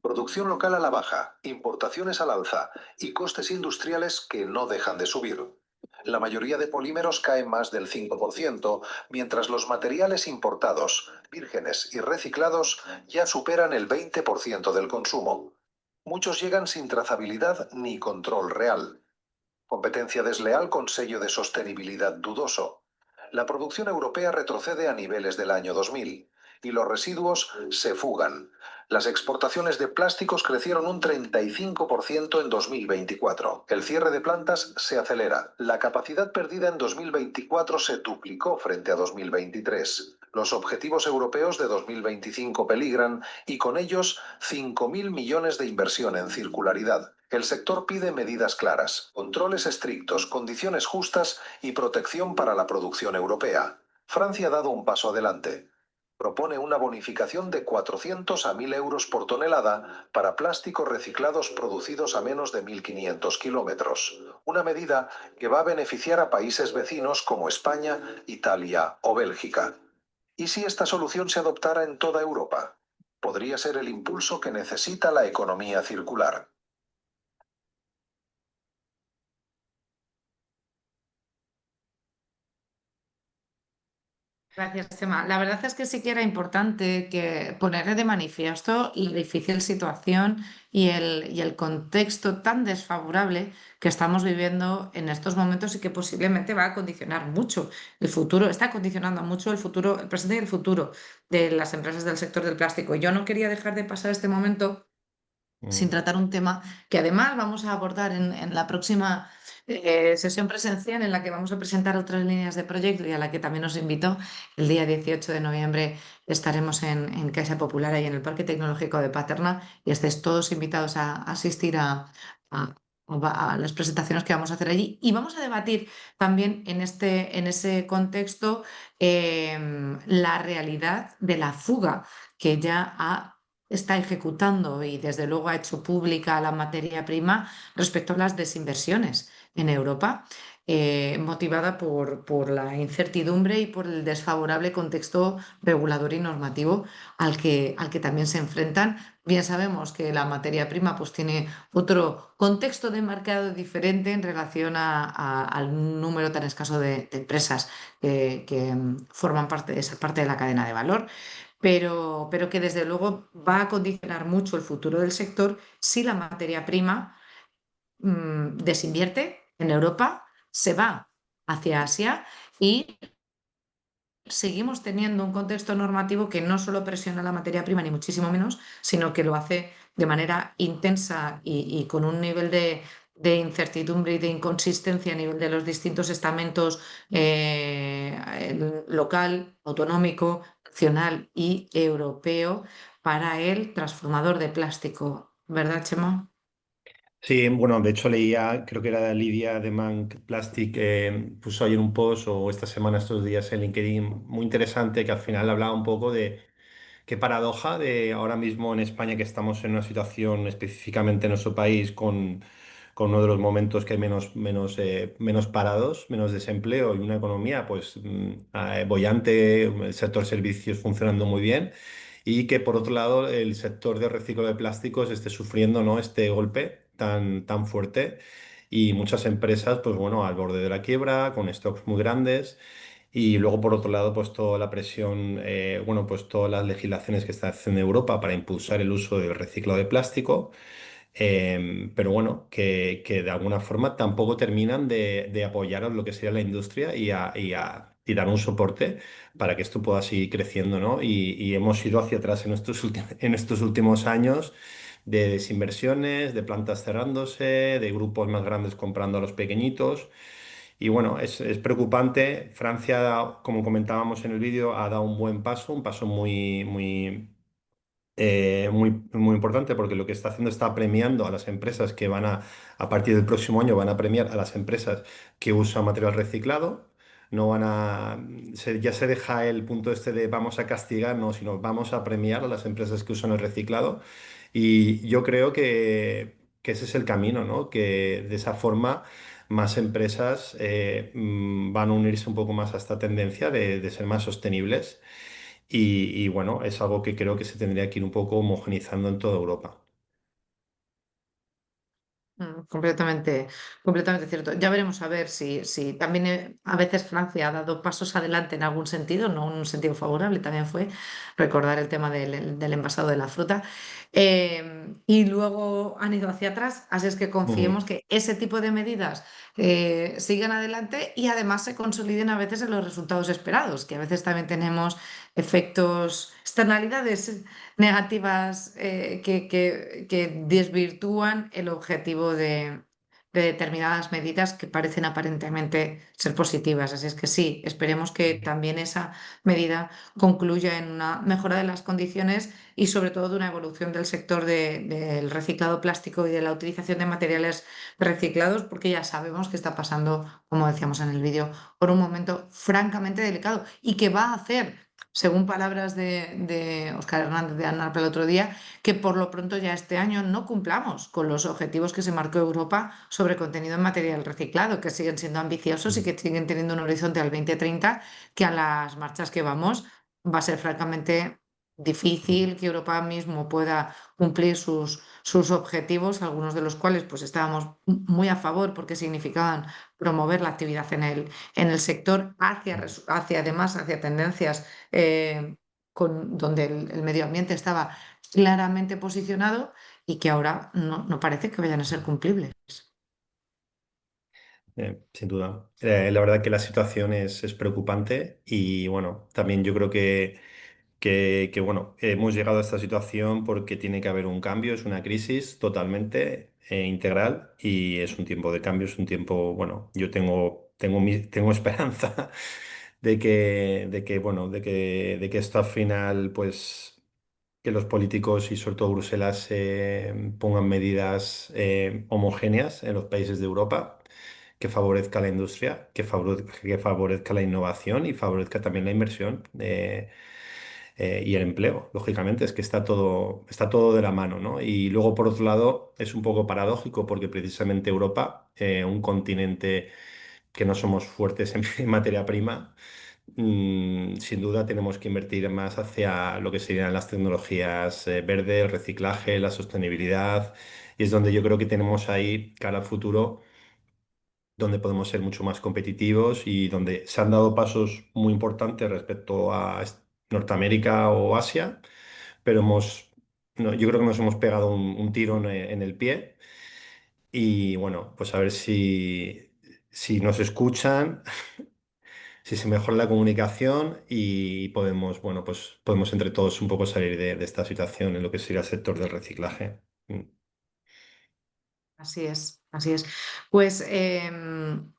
Producción local a la baja, importaciones al alza y costes industriales que no dejan de subir. La mayoría de polímeros caen más del 5%, mientras los materiales importados, vírgenes y reciclados ya superan el 20% del consumo. Muchos llegan sin trazabilidad ni control real. Competencia desleal con sello de sostenibilidad dudoso. La producción europea retrocede a niveles del año 2000 y los residuos se fugan. Las exportaciones de plásticos crecieron un 35% en 2024. El cierre de plantas se acelera. La capacidad perdida en 2024 se duplicó frente a 2023. Los objetivos europeos de 2025 peligran y con ellos 5.000 millones de inversión en circularidad. El sector pide medidas claras, controles estrictos, condiciones justas y protección para la producción europea. Francia ha dado un paso adelante. Propone una bonificación de 400 a 1.000 euros por tonelada para plásticos reciclados producidos a menos de 1.500 kilómetros. Una medida que va a beneficiar a países vecinos como España, Italia o Bélgica. ¿Y si esta solución se adoptara en toda Europa? Podría ser el impulso que necesita la economía circular. Gracias, Chema. La verdad es que sí que era importante que ponerle de manifiesto la difícil situación y el contexto tan desfavorable que estamos viviendo en estos momentos y que posiblemente va a condicionar mucho el futuro, está condicionando mucho el futuro, el presente y el futuro de las empresas del sector del plástico. Y yo no quería dejar de pasar este momento sin Mm. tratar un tema que además vamos a abordar en la próxima sesión presencial en la que vamos a presentar otras líneas de proyecto y a la que también os invito. El día 18 de noviembre estaremos en Caixa Popular, ahí en el Parque Tecnológico de Paterna, y estáis todos invitados a asistir a- a las presentaciones que vamos a hacer allí. Y vamos a debatir también en ese contexto la realidad de la fuga que ya está ejecutando y desde luego ha hecho pública la materia prima respecto a las desinversiones en Europa, motivada por la incertidumbre y por el desfavorable contexto regulador y normativo al que también se enfrentan. Bien sabemos que la materia prima pues, tiene otro contexto de mercado diferente en relación al número tan escaso de empresas que forman parte de esa parte de la cadena de valor, pero que desde luego va a condicionar mucho el futuro del sector si la materia prima desinvierte en Europa, se va hacia Asia y seguimos teniendo un contexto normativo que no solo presiona la materia prima, ni muchísimo menos, sino que lo hace de manera intensa y con un nivel de incertidumbre y de inconsistencia a nivel de los distintos estamentos el local, autonómico, nacional y europeo para el transformador de plástico. ¿Verdad, Chema? Sí, bueno, de hecho leía, creo que era Lidia de Mank Plastic, puso ayer un post o esta semana, estos días en LinkedIn, muy interesante, que al final hablaba un poco de qué paradoja de ahora mismo en España que estamos en una situación específicamente en nuestro país con uno de los momentos que hay menos parados, menos desempleo y una economía pues boyante, el sector servicios funcionando muy bien y que por otro lado el sector de reciclo de plásticos esté sufriendo, ¿no? Este golpe tan fuerte y muchas empresas pues bueno al borde de la quiebra, con stocks muy grandes. Y luego, por otro lado, pues toda la presión, bueno, pues todas las legislaciones que está haciendo Europa para impulsar el uso del reciclo de plástico, pero bueno, que de alguna forma tampoco terminan de apoyar a lo que sería la industria y dar un soporte para que esto pueda seguir creciendo, ¿no? Y hemos ido hacia atrás en estos últimos años de desinversiones, de plantas cerrándose, de grupos más grandes comprando a los pequeñitos. Y bueno, es preocupante. Francia, como comentábamos en el vídeo, ha dado un buen paso, un paso muy importante porque lo que está haciendo está premiando a las empresas que a partir del próximo año, van a premiar a las empresas que usan material reciclado. No van a, ya se deja el punto este de vamos a castigar, no, sino vamos a premiar a las empresas que usan el reciclado. Y yo creo que ese es el camino, ¿no? Que de esa forma más empresas van a unirse un poco más a esta tendencia de ser más sostenibles y bueno, es algo que creo que se tendría que ir un poco homogenizando en toda Europa. completamente cierto. Ya veremos a ver si también a veces Francia ha dado pasos adelante en algún sentido, no en un sentido favorable, también fue recordar el tema del envasado de la fruta. Y luego han ido hacia atrás, así es que confiemos que ese tipo de medidas sigan adelante y además se consoliden a veces en los resultados esperados, que a veces también tenemos efectos, externalidades negativas que desvirtúan el objetivo de determinadas medidas que parecen aparentemente ser positivas. Así es que sí, esperemos que también esa medida concluya en una mejora de las condiciones y sobre todo de una evolución del sector del reciclado plástico y de la utilización de materiales reciclados, porque ya sabemos que está pasando, como decíamos en el vídeo, por un momento francamente delicado y que va a hacer, según palabras de Óscar Hernández de ANARPA el otro día, que por lo pronto ya este año no cumplamos con los objetivos que se marcó Europa sobre contenido en material reciclado, que siguen siendo ambiciosos y que siguen teniendo un horizonte al 2030, que a las marchas que vamos va a ser francamente difícil que Europa mismo pueda cumplir sus objetivos, algunos de los cuales pues estábamos muy a favor porque significaban promover la actividad en el sector hacia además hacia tendencias donde el medio ambiente estaba claramente posicionado y que ahora no parece que vayan a ser cumplibles. Sin duda. La verdad que la situación es preocupante y bueno, también yo creo que, bueno, hemos llegado a esta situación porque tiene que haber un cambio, es una crisis totalmente integral y es un tiempo de cambio, es un tiempo, bueno, yo tengo esperanza bueno, de que esto al final, pues, que los políticos y sobre todo Bruselas pongan medidas homogéneas en los países de Europa que favorezca la industria, que favorezca la innovación y favorezca también la inversión y el empleo. Lógicamente, es que está todo de la mano, ¿no? Y luego, por otro lado, es un poco paradójico porque precisamente Europa, un continente que no somos fuertes en materia prima, sin duda tenemos que invertir más hacia lo que serían las tecnologías verdes, el reciclaje, la sostenibilidad, y es donde yo creo que tenemos ahí cara al futuro donde podemos ser mucho más competitivos y donde se han dado pasos muy importantes respecto a Norteamérica o Asia, pero no, yo creo que nos hemos pegado un tiro en el pie y bueno, pues a ver si nos escuchan, si se mejora la comunicación y podemos, bueno, pues podemos entre todos un poco salir de esta situación en lo que sería el sector del reciclaje. Así es, así es. Pues,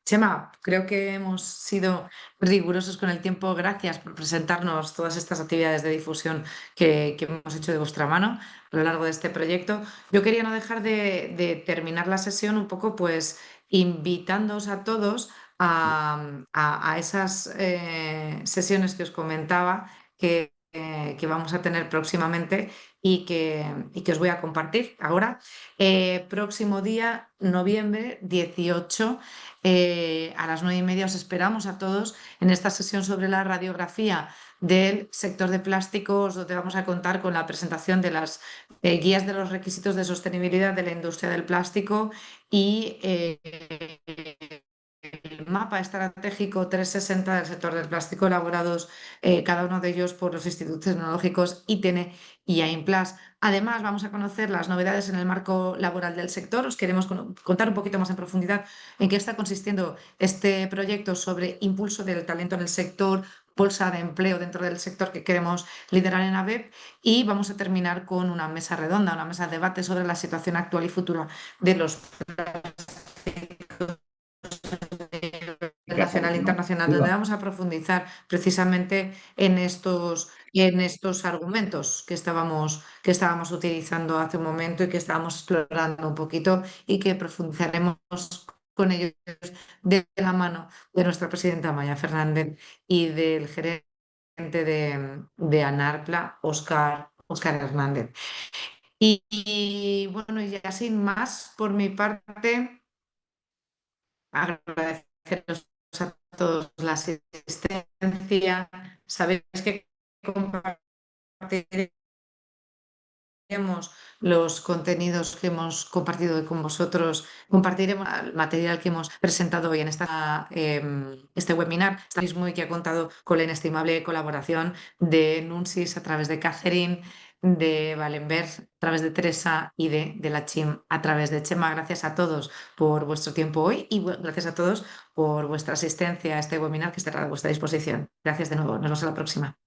Chema, creo que hemos sido rigurosos con el tiempo. Gracias por presentarnos todas estas actividades de difusión que hemos hecho de vuestra mano a lo largo de este proyecto. Yo quería no dejar de terminar la sesión un poco, pues, invitándoos a todos a esas sesiones que os comentaba que vamos a tener próximamente y que os voy a compartir ahora. Próximo día, noviembre 18, a las 9:30 os esperamos a todos en esta sesión sobre la radiografía del sector de plásticos, donde vamos a contar con la presentación de las guías de los requisitos de sostenibilidad de la industria del plástico y el mapa estratégico 360 del sector del plástico, elaborados cada uno de ellos por los institutos tecnológicos ITN y AIMPLAS. Además, vamos a conocer las novedades en el marco laboral del sector. Os queremos contar un poquito más en profundidad en qué está consistiendo este proyecto sobre impulso del talento en el sector, bolsa de empleo dentro del sector que queremos liderar en ABEP, y vamos a terminar con una mesa redonda, una mesa de debate sobre la situación actual y futura de los nacional e internacional, donde vamos a profundizar precisamente en estos argumentos que estábamos utilizando hace un momento y que estábamos explorando un poquito y que profundizaremos con ellos de la mano de nuestra presidenta Maya Fernández y del gerente de ANARPLA, Óscar Hernández. Y bueno, ya sin más, por mi parte, agradeceros a todos la asistencia. Sabéis que compartiremos los contenidos que hemos compartido con vosotros. Compartiremos el material que hemos presentado hoy en este webinar, este mismo, y que ha contado con la inestimable colaboración de Nunsis a través de Catherine, de Valenberg a través de Teresa y de la Chim a través de Chema. Gracias a todos por vuestro tiempo hoy y gracias a todos por vuestra asistencia a este webinar que estará a vuestra disposición. Gracias de nuevo. Nos vemos a la próxima.